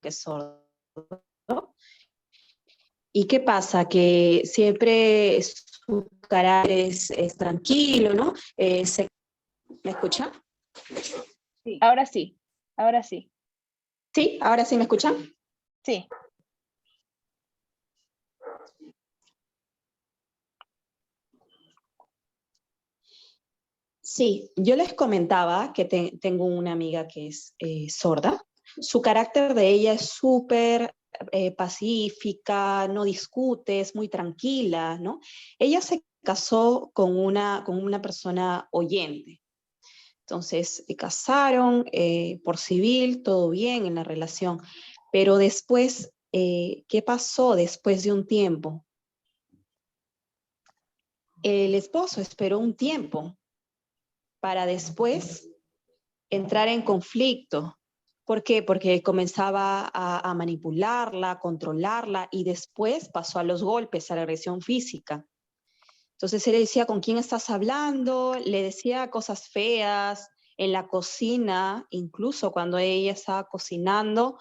[SPEAKER 11] que es sordo. ¿Y qué pasa? Que siempre su carácter es tranquilo, ¿no? ¿Me escucha?
[SPEAKER 1] Sí. Ahora sí.
[SPEAKER 11] ¿Sí? ¿Ahora sí me escuchan?
[SPEAKER 1] Sí.
[SPEAKER 11] Sí, yo les comentaba que tengo una amiga que es sorda. Su carácter de ella es súper pacífica, no discute, es muy tranquila, ¿no? Ella se casó con una persona oyente. Entonces, se casaron por civil, todo bien en la relación. Pero después, ¿qué pasó después de un tiempo? El esposo esperó un tiempo para después entrar en conflicto. ¿Por qué? Porque comenzaba a manipularla, a controlarla y después pasó a los golpes, a la agresión física. Entonces él le decía, ¿con quién estás hablando? Le decía cosas feas en la cocina, incluso cuando ella estaba cocinando,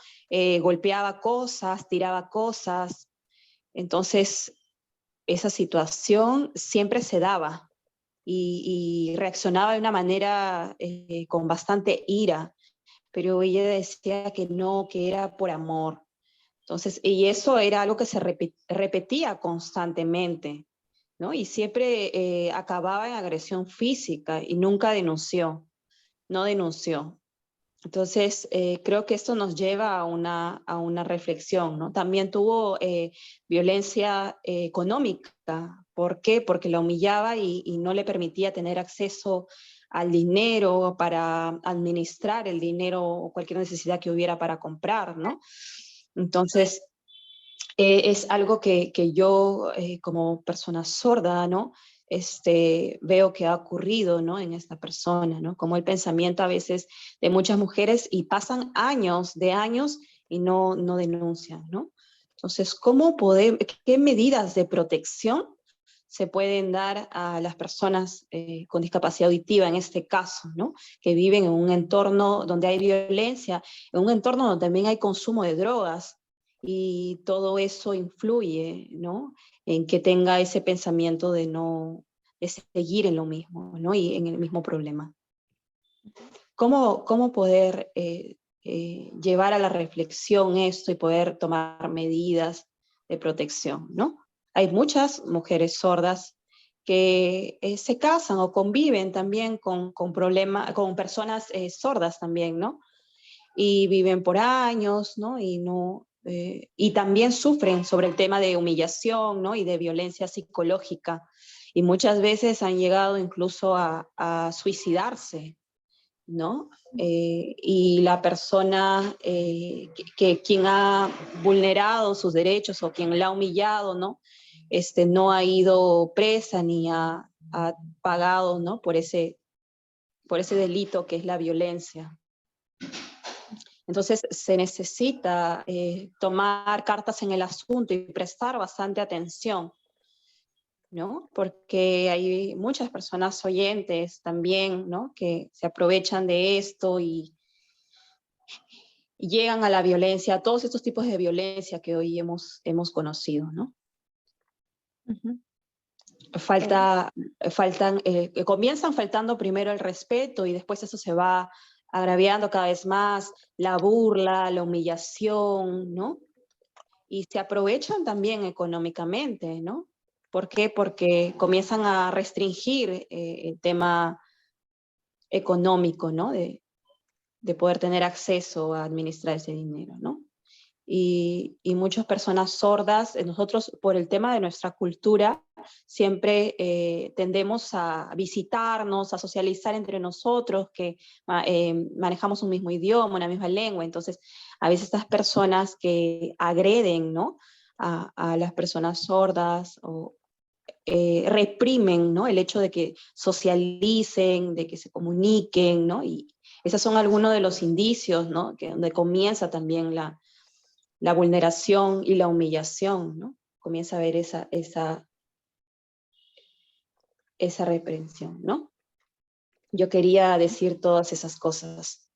[SPEAKER 11] golpeaba cosas, tiraba cosas. Entonces esa situación siempre se daba y reaccionaba de una manera con bastante ira, pero ella decía que no, que era por amor. Entonces, y eso era algo que se repetía constantemente, ¿no? Y siempre acababa en agresión física y nunca denunció, no denunció. Entonces, creo que esto nos lleva a una reflexión, ¿no? También tuvo violencia económica. ¿Por qué? Porque la humillaba y no le permitía tener acceso al dinero para administrar el dinero o cualquier necesidad que hubiera para comprar, ¿no? Entonces, es algo que yo como persona sorda, ¿no? Veo que ha ocurrido, ¿no? En esta persona, ¿no? Como el pensamiento a veces de muchas mujeres y pasan años y no denuncian, ¿no? Entonces, qué medidas de protección se pueden dar a las personas con discapacidad auditiva en este caso, ¿no? Que viven en un entorno donde hay violencia, en un entorno donde también hay consumo de drogas y todo eso influye, ¿no? En que tenga ese pensamiento de seguir en lo mismo, ¿no? Y en el mismo problema. ¿Cómo poder llevar a la reflexión esto y poder tomar medidas de protección, ¿no? Hay muchas mujeres sordas que se casan o conviven también con personas sordas también, ¿no? Y viven por años, ¿no? Y también sufren sobre el tema de humillación, ¿no? Y de violencia psicológica. Y muchas veces han llegado incluso a suicidarse, ¿no? Y la persona, quien ha vulnerado sus derechos o quien la ha humillado, ¿no? No ha ido presa ni ha pagado, ¿no? Por ese delito que es la violencia. Entonces se necesita tomar cartas en el asunto y prestar bastante atención, ¿no? Porque hay muchas personas oyentes también, ¿no? Que se aprovechan de esto y llegan a la violencia, a todos estos tipos de violencia que hoy hemos conocido, ¿no?
[SPEAKER 1] Ujú.
[SPEAKER 11] Comienzan faltando primero el respeto y después eso se va agraviando cada vez más, la burla, la humillación, ¿no? Y se aprovechan también económicamente, ¿no? ¿Por qué? Porque comienzan a restringir el tema económico, ¿no? De poder tener acceso a administrar ese dinero, ¿no? Y muchas personas sordas, nosotros por el tema de nuestra cultura, siempre tendemos a visitarnos, a socializar entre nosotros, que manejamos un mismo idioma, una misma lengua, entonces a veces estas personas que agreden, ¿no? a las personas sordas o reprimen, ¿no? El hecho de que socialicen, de que se comuniquen, ¿no? Y esos son algunos de los indicios, ¿no? Donde comienza también la vulneración y la humillación, ¿no? Comienza a haber esa reprensión, ¿no? Yo quería decir todas esas cosas.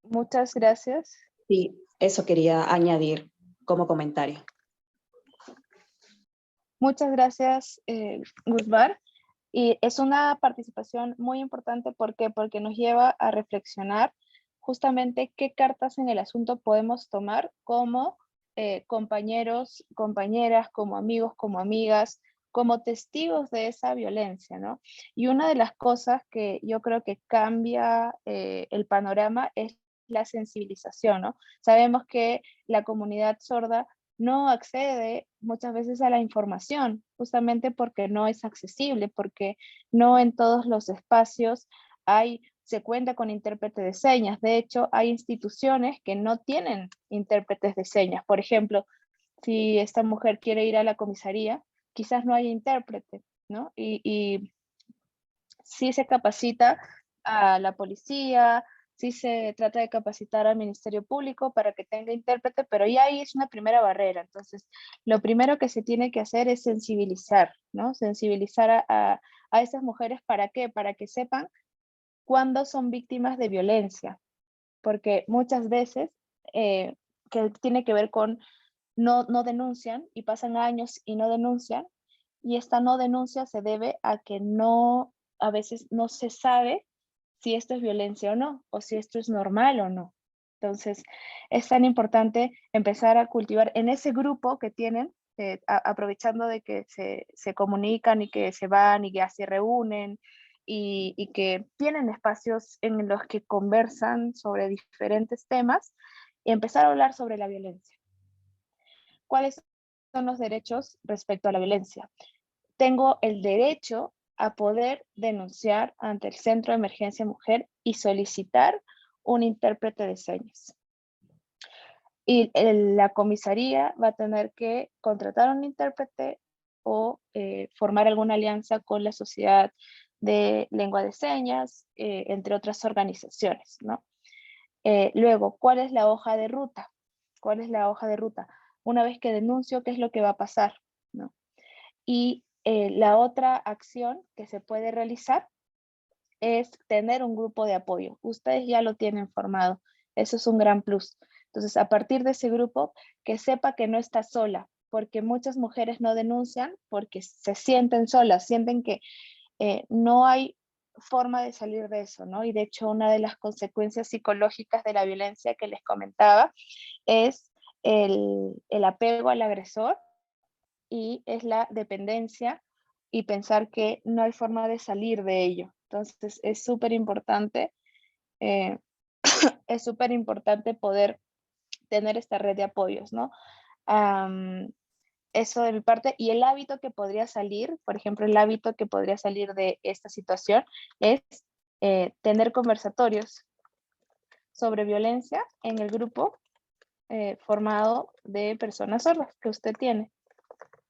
[SPEAKER 1] Muchas gracias.
[SPEAKER 11] Sí, eso quería añadir como comentario.
[SPEAKER 1] Muchas gracias, Guzmán. Y es una participación muy importante. ¿Por qué? Porque nos lleva a reflexionar justamente qué cartas en el asunto podemos tomar como compañeros, compañeras, como amigos, como amigas, como testigos de esa violencia, ¿no? Y una de las cosas que yo creo que cambia el panorama es la sensibilización, ¿no? Sabemos que la comunidad sorda no accede muchas veces a la información, justamente porque no es accesible, porque no en todos los espacios se cuenta con intérprete de señas. De hecho, hay instituciones que no tienen intérpretes de señas. Por ejemplo, si esta mujer quiere ir a la comisaría, quizás no haya intérprete, ¿no? Y sí se capacita a la policía, sí se trata de capacitar al Ministerio Público para que tenga intérprete, pero ya ahí es una primera barrera. Entonces, lo primero que se tiene que hacer es sensibilizar, ¿no? Sensibilizar a esas mujeres, ¿para qué? Para que sepan cuándo son víctimas de violencia, porque muchas veces, que tiene que ver con no denuncian y pasan años y no denuncian, y esta no denuncia se debe a que a veces no se sabe si esto es violencia o no, o si esto es normal o no. Entonces, es tan importante empezar a cultivar en ese grupo que tienen, aprovechando de que se comunican y que se van y que se reúnen y que tienen espacios en los que conversan sobre diferentes temas y empezar a hablar sobre la violencia. ¿Cuáles son los derechos respecto a la violencia? Tengo el derecho a poder denunciar ante el Centro de Emergencia Mujer y solicitar un intérprete de señas. Y la comisaría va a tener que contratar un intérprete o formar alguna alianza con la Sociedad de Lengua de Señas, entre otras organizaciones, ¿no? Luego, ¿cuál es la hoja de ruta? ¿Cuál es la hoja de ruta? Una vez que denuncio, ¿qué es lo que va a pasar? ¿No? Y la otra acción que se puede realizar es tener un grupo de apoyo. Ustedes ya lo tienen formado. Eso es un gran plus. Entonces, a partir de ese grupo, que sepa que no está sola, porque muchas mujeres no denuncian porque se sienten solas, sienten que no hay forma de salir de eso, ¿no? Y de hecho, una de las consecuencias psicológicas de la violencia que les comentaba es el apego al agresor y es la dependencia y pensar que no hay forma de salir de ello. Entonces, es súper importante, es súper importante poder tener esta red de apoyos, ¿no? Eso de mi parte. Y el hábito que podría salir, por ejemplo, el hábito que podría salir de esta situación es tener conversatorios sobre violencia en el grupo formado de personas sordas que usted tiene,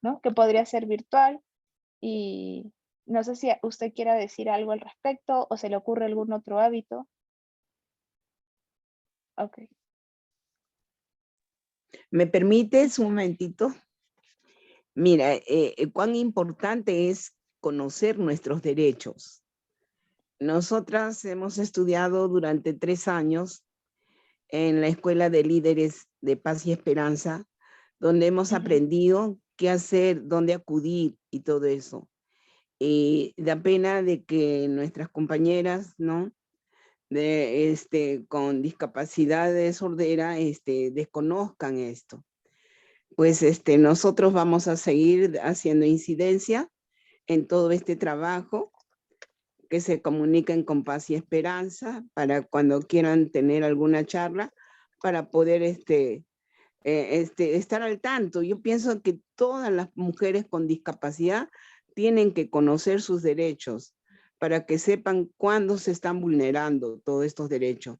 [SPEAKER 1] ¿no? Que podría ser virtual y no sé si usted quiera decir algo al respecto o se le ocurre algún otro hábito. Ok.
[SPEAKER 5] ¿Me permites un momentito? Mira, cuán importante es conocer nuestros derechos. Nosotras hemos estudiado durante 3 años en la Escuela de Líderes de Paz y Esperanza, donde hemos aprendido qué hacer, dónde acudir y todo eso. Da pena de que nuestras compañeras, ¿no? Con discapacidad de sordera, desconozcan esto. Pues nosotros vamos a seguir haciendo incidencia en todo este trabajo, que se comuniquen con Paz y Esperanza para cuando quieran tener alguna charla, para poder estar al tanto. Yo pienso que todas las mujeres con discapacidad tienen que conocer sus derechos para que sepan cuándo se están vulnerando todos estos derechos.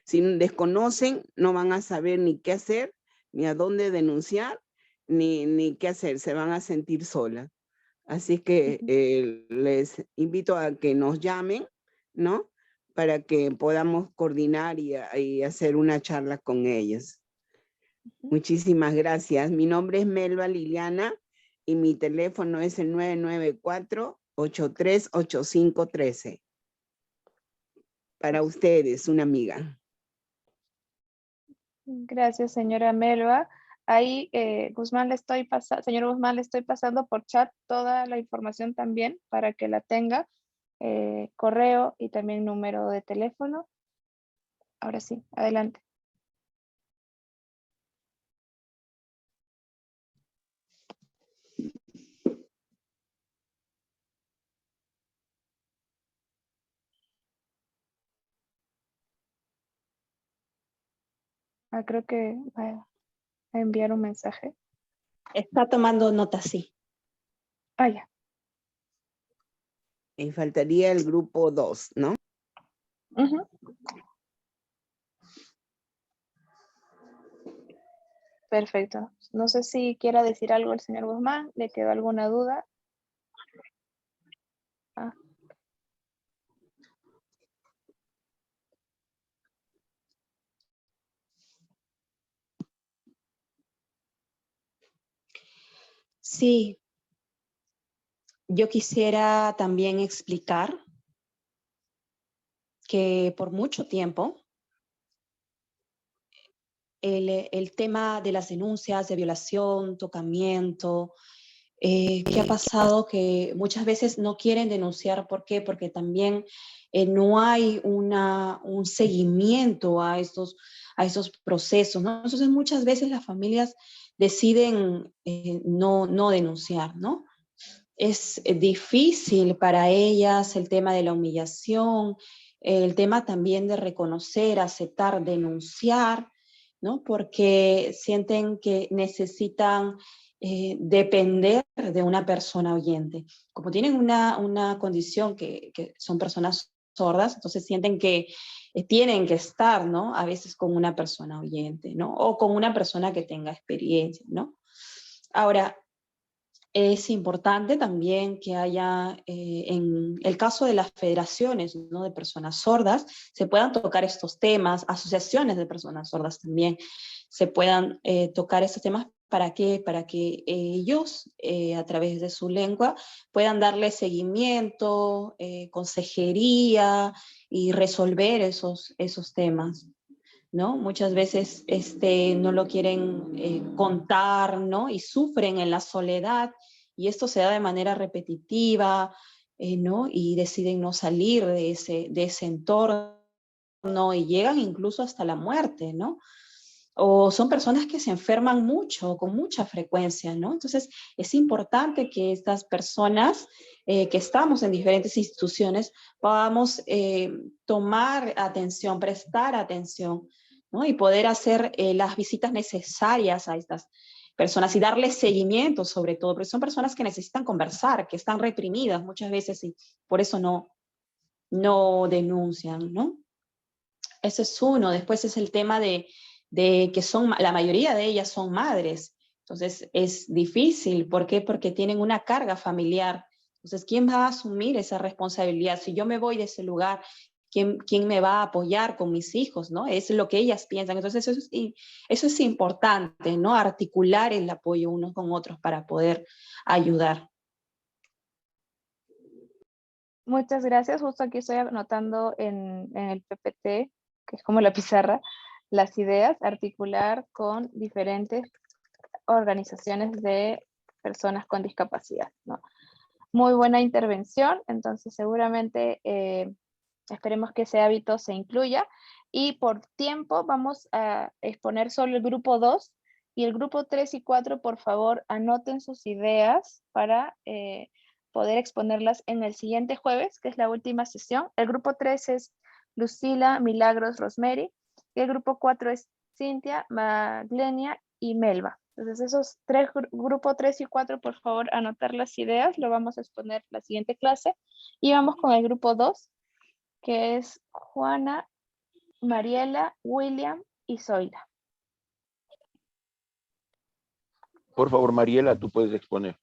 [SPEAKER 5] Si desconocen, no van a saber ni qué hacer, ni a dónde denunciar, ni qué hacer, se van a sentir solas. Así que les invito a que nos llamen, ¿no? Para que podamos coordinar y hacer una charla con ellas. Muchísimas gracias. Mi nombre es Melba Liliana y mi teléfono es el 994-838513. Para ustedes, una amiga.
[SPEAKER 1] Gracias, señora Melba. Ahí, señor Guzmán, le estoy pasando por chat toda la información también para que la tenga, correo y también número de teléfono. Ahora sí, adelante. creo que va a enviar un mensaje.
[SPEAKER 11] Está tomando nota, sí.
[SPEAKER 1] Ya.
[SPEAKER 5] Y faltaría el grupo 2, ¿no?
[SPEAKER 1] Ujú. Perfecto. No sé si quiera decir algo el señor Guzmán. ¿Le quedó alguna duda?
[SPEAKER 11] Sí. Yo quisiera también explicar que por mucho tiempo el tema de las denuncias de violación, tocamiento, ¿qué ha pasado? Que muchas veces no quieren denunciar. ¿Por qué? Porque también no hay un seguimiento a estos procesos, ¿no? Entonces muchas veces las familias deciden no denunciar, ¿no? Es difícil para ellas el tema de la humillación, el tema también de reconocer, aceptar, denunciar, ¿no? Porque sienten que necesitan depender de una persona oyente. Como tienen una condición que son personas sordas, entonces sienten que tienen que estar, ¿no? A veces con una persona oyente, ¿no? O con una persona que tenga experiencia, ¿no? Ahora, es importante también que haya, en el caso de las federaciones, ¿no?, de personas sordas, se puedan tocar estos temas, asociaciones de personas sordas también, se puedan tocar estos temas. ¿Para qué? Para que ellos, a través de su lengua, puedan darle seguimiento, consejería y resolver esos temas, ¿no? Muchas veces no lo quieren contar, ¿no? Y sufren en la soledad, y esto se da de manera repetitiva, ¿no? Y deciden no salir de ese entorno y llegan incluso hasta la muerte, ¿no? O son personas que se enferman mucho, con mucha frecuencia, ¿no? Entonces es importante que estas personas que estamos en diferentes instituciones podamos tomar atención, prestar atención, ¿no? Y poder hacer las visitas necesarias a estas personas y darles seguimiento sobre todo, porque son personas que necesitan conversar, que están reprimidas muchas veces y por eso no denuncian, ¿no? Ese es uno. Después es el tema de que la mayoría de ellas son madres. Entonces es difícil. ¿Por qué? Porque tienen una carga familiar. Entonces, ¿quién va a asumir esa responsabilidad? Si yo me voy de ese lugar, ¿quién me va a apoyar con mis hijos? ¿No? Es lo que ellas piensan. Entonces eso es importante, ¿no? Articular el apoyo unos con otros para poder ayudar.
[SPEAKER 1] Muchas gracias. Justo aquí estoy anotando en el PPT, que es como la pizarra, las ideas, articular con diferentes organizaciones de personas con discapacidad, ¿no? Muy buena intervención, entonces seguramente esperemos que ese hábito se incluya. Y por tiempo vamos a exponer solo el grupo 2 y el grupo 3 y 4, por favor, anoten sus ideas para poder exponerlas en el siguiente jueves, que es la última sesión. El grupo 3 es Lucila, Milagros, Rosemary, y el grupo 4 es Cintia, Maglenia y Melba. Entonces esos grupo 3 y 4, por favor, anotar las ideas, lo vamos a exponer la siguiente clase. Y vamos con el grupo 2, que es Juana, Mariela, William y Zoila.
[SPEAKER 9] Por favor, Mariela, tú puedes exponer.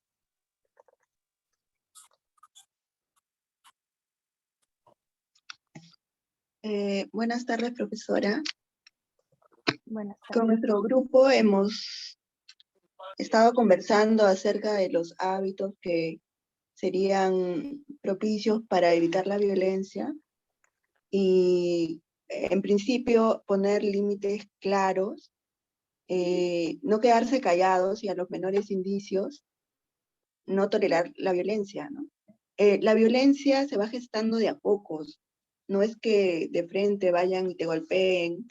[SPEAKER 12] Buenas tardes, profesora.
[SPEAKER 1] Buenas tardes.
[SPEAKER 12] Con nuestro grupo hemos estado conversando acerca de los hábitos que serían propicios para evitar la violencia y, en principio, poner límites claros, no quedarse callados y a los menores indicios no tolerar la violencia, ¿no? La violencia se va gestando de a pocos. No es que de frente vayan y te golpeen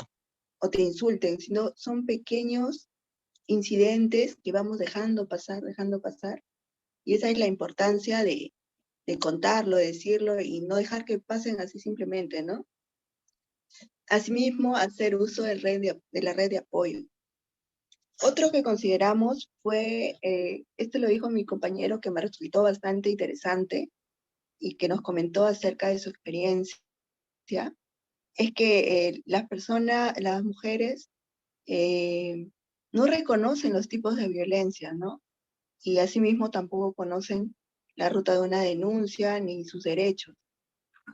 [SPEAKER 12] o te insulten, sino son pequeños incidentes que vamos dejando pasar, y esa es la importancia de contarlo, de decirlo, y no dejar que pasen así simplemente, ¿no? Asimismo, hacer uso de la red de apoyo. Otro que consideramos fue, este lo dijo mi compañero que me resultó bastante interesante y que nos comentó acerca de su experiencia, es que las mujeres no reconocen los tipos de violencia, ¿no? Y asimismo tampoco conocen la ruta de una denuncia ni sus derechos.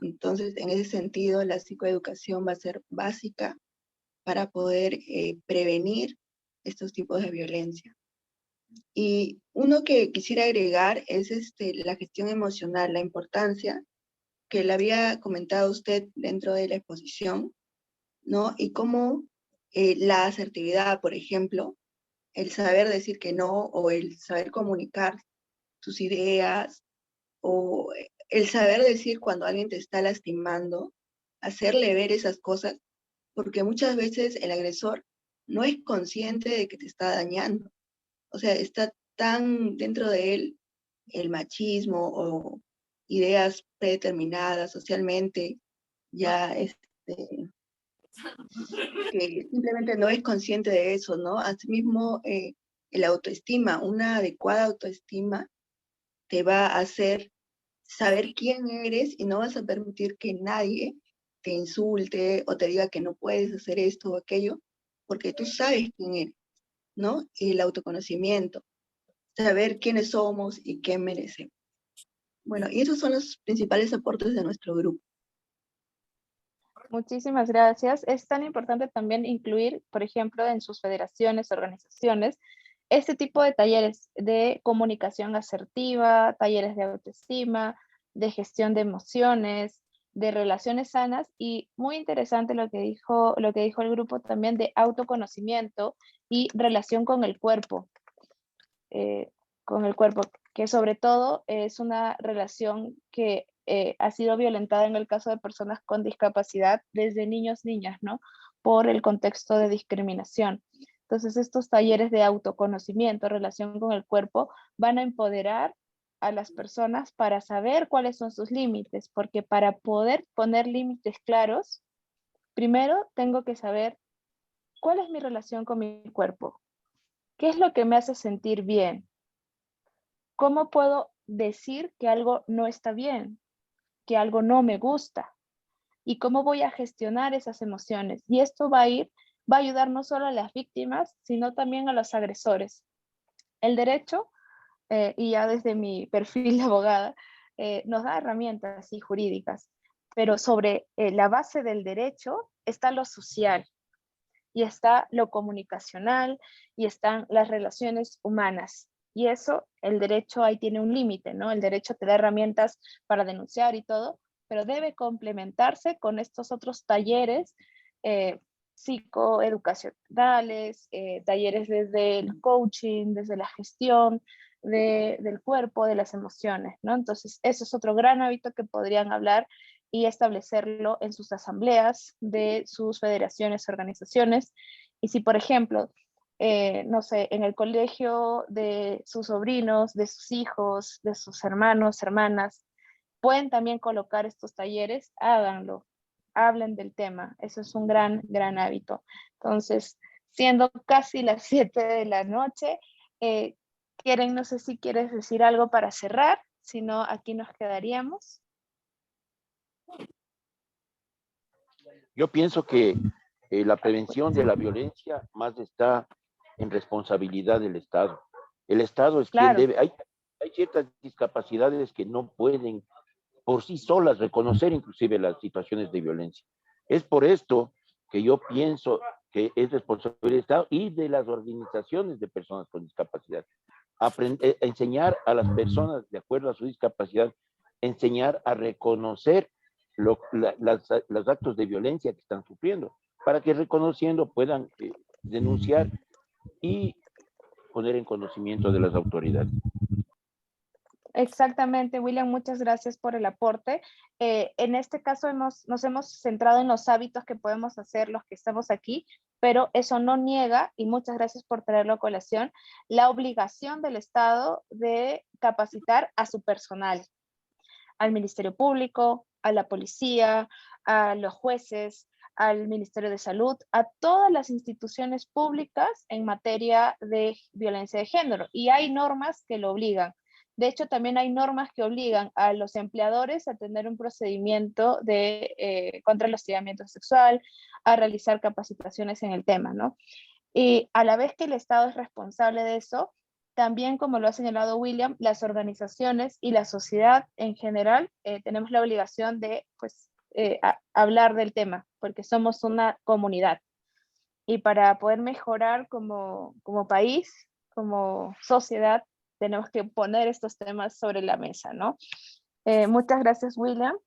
[SPEAKER 12] Entonces, en ese sentido, la psicoeducación va a ser básica para poder prevenir estos tipos de violencia. Y uno que quisiera agregar es la gestión emocional, la importancia que le había comentado usted dentro de la exposición, ¿no? Y cómo la asertividad, por ejemplo, el saber decir que no, o el saber comunicar tus ideas, o el saber decir cuando alguien te está lastimando, hacerle ver esas cosas, porque muchas veces el agresor no es consciente de que te está dañando. O sea, está tan dentro de él el machismo o ideas predeterminadas socialmente, ya que simplemente no es consciente de eso, ¿no? Asimismo, el autoestima, una adecuada autoestima te va a hacer saber quién eres y no vas a permitir que nadie te insulte o te diga que no puedes hacer esto o aquello, porque tú sabes quién eres, ¿no? Y el autoconocimiento, saber quiénes somos y qué merecemos. Bueno, y esos son los principales aportes de nuestro grupo.
[SPEAKER 1] Muchísimas gracias. Es tan importante también incluir, por ejemplo, en sus federaciones, organizaciones, este tipo de talleres de comunicación asertiva, talleres de autoestima, de gestión de emociones, de relaciones sanas, y muy interesante lo que dijo el grupo también de autoconocimiento y relación con el cuerpo, que sobre todo es una relación que ha sido violentada en el caso de personas con discapacidad desde niños, niñas, ¿no? Por el contexto de discriminación. Entonces, estos talleres de autoconocimiento, relación con el cuerpo, van a empoderar a las personas para saber cuáles son sus límites, porque para poder poner límites claros, primero tengo que saber cuál es mi relación con mi cuerpo, qué es lo que me hace sentir bien, cómo puedo decir que algo no está bien, que algo no me gusta, y cómo voy a gestionar esas emociones. Y esto va a ayudar no solo a las víctimas, sino también a los agresores. El derecho, y ya desde mi perfil de abogada, nos da herramientas y jurídicas, pero sobre la base del derecho está lo social, y está lo comunicacional, y están las relaciones humanas. Y eso, el derecho ahí tiene un límite, ¿no? El derecho te da herramientas para denunciar y todo, pero debe complementarse con estos otros talleres psicoeducacionales, talleres desde el coaching, desde la gestión del cuerpo, de las emociones, ¿no? Entonces, eso es otro gran hábito que podrían hablar y establecerlo en sus asambleas de sus federaciones, organizaciones. Y si, por ejemplo, no sé, en el colegio de sus sobrinos, de sus hijos, de sus hermanos, hermanas, pueden también colocar estos talleres, háganlo, hablen del tema. Eso es un gran, gran hábito. Entonces, siendo casi las 7 de la noche, no sé si quieres decir algo para cerrar, si no, aquí nos quedaríamos.
[SPEAKER 9] Yo pienso que la prevención de la violencia más está en responsabilidad del Estado. El Estado es quien debe. Hay ciertas discapacidades que no pueden por sí solas reconocer inclusive las situaciones de violencia. Es por esto que yo pienso que es responsabilidad del Estado y de las organizaciones de personas con discapacidad. Enseñar a las personas de acuerdo a su discapacidad, enseñar a reconocer los actos de violencia que están sufriendo, para que reconociendo puedan denunciar y poner en conocimiento de las autoridades.
[SPEAKER 1] Exactamente, William, muchas gracias por el aporte. En este caso nos hemos centrado en los hábitos que podemos hacer los que estamos aquí, pero eso no niega, y muchas gracias por traerlo a colación, la obligación del Estado de capacitar a su personal, al Ministerio Público, a la policía, a los jueces, al Ministerio de Salud, a todas las instituciones públicas en materia de violencia de género. Y hay normas que lo obligan. De hecho, también hay normas que obligan a los empleadores a tener un procedimiento contra el hostigamiento sexual, a realizar capacitaciones en el tema, ¿no? Y a la vez que el Estado es responsable de eso, también, como lo ha señalado William, las organizaciones y la sociedad en general tenemos la obligación de pues, hablar del tema, porque somos una comunidad. Y para poder mejorar como país, como sociedad, tenemos que poner estos temas sobre la mesa, ¿no? Muchas gracias, William.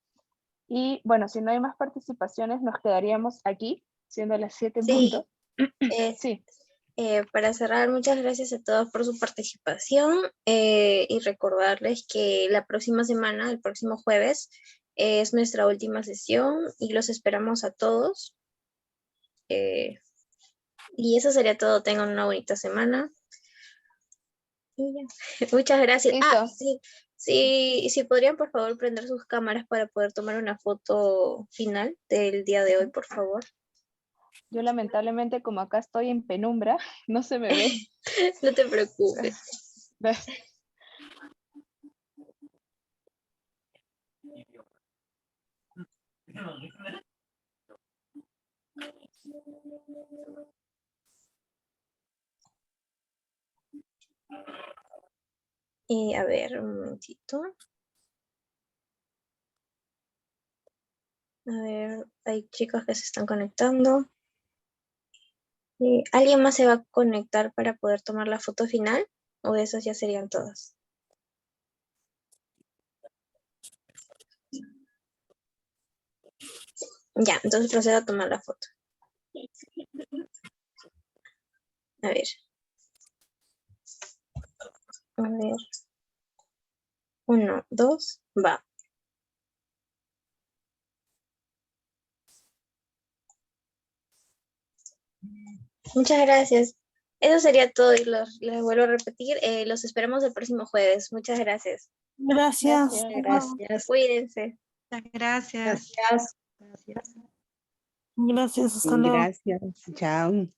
[SPEAKER 1] Y bueno, si no hay más participaciones, nos quedaríamos aquí, siendo las 7 en punto. Sí.
[SPEAKER 4] Para cerrar, muchas gracias a todos por su participación y recordarles que la próxima semana, el próximo jueves, es nuestra última sesión y los esperamos a todos. Y eso sería todo. Tengan una bonita semana. Y ya. Muchas gracias. Sí, podrían por favor prender sus cámaras para poder tomar una foto final del día de hoy, por favor.
[SPEAKER 1] Yo lamentablemente, como acá estoy en penumbra, no se me ve.
[SPEAKER 4] No te preocupes. Y a ver, un momentito. A ver, hay chicos que se están conectando. ¿Alguien más se va a conectar para poder tomar la foto final? ¿O esas ya serían todas? Ya, entonces procedo a tomar la foto. A ver. A ver. 1, 2, va. Muchas gracias. Eso sería todo y les vuelvo a repetir. Los esperamos el próximo jueves. Muchas gracias.
[SPEAKER 2] Gracias.
[SPEAKER 3] Gracias.
[SPEAKER 4] Cuídense.
[SPEAKER 13] Gracias.
[SPEAKER 3] Gracias. Gracias.
[SPEAKER 2] Gracias, hasta luego.
[SPEAKER 5] Gracias. Chao.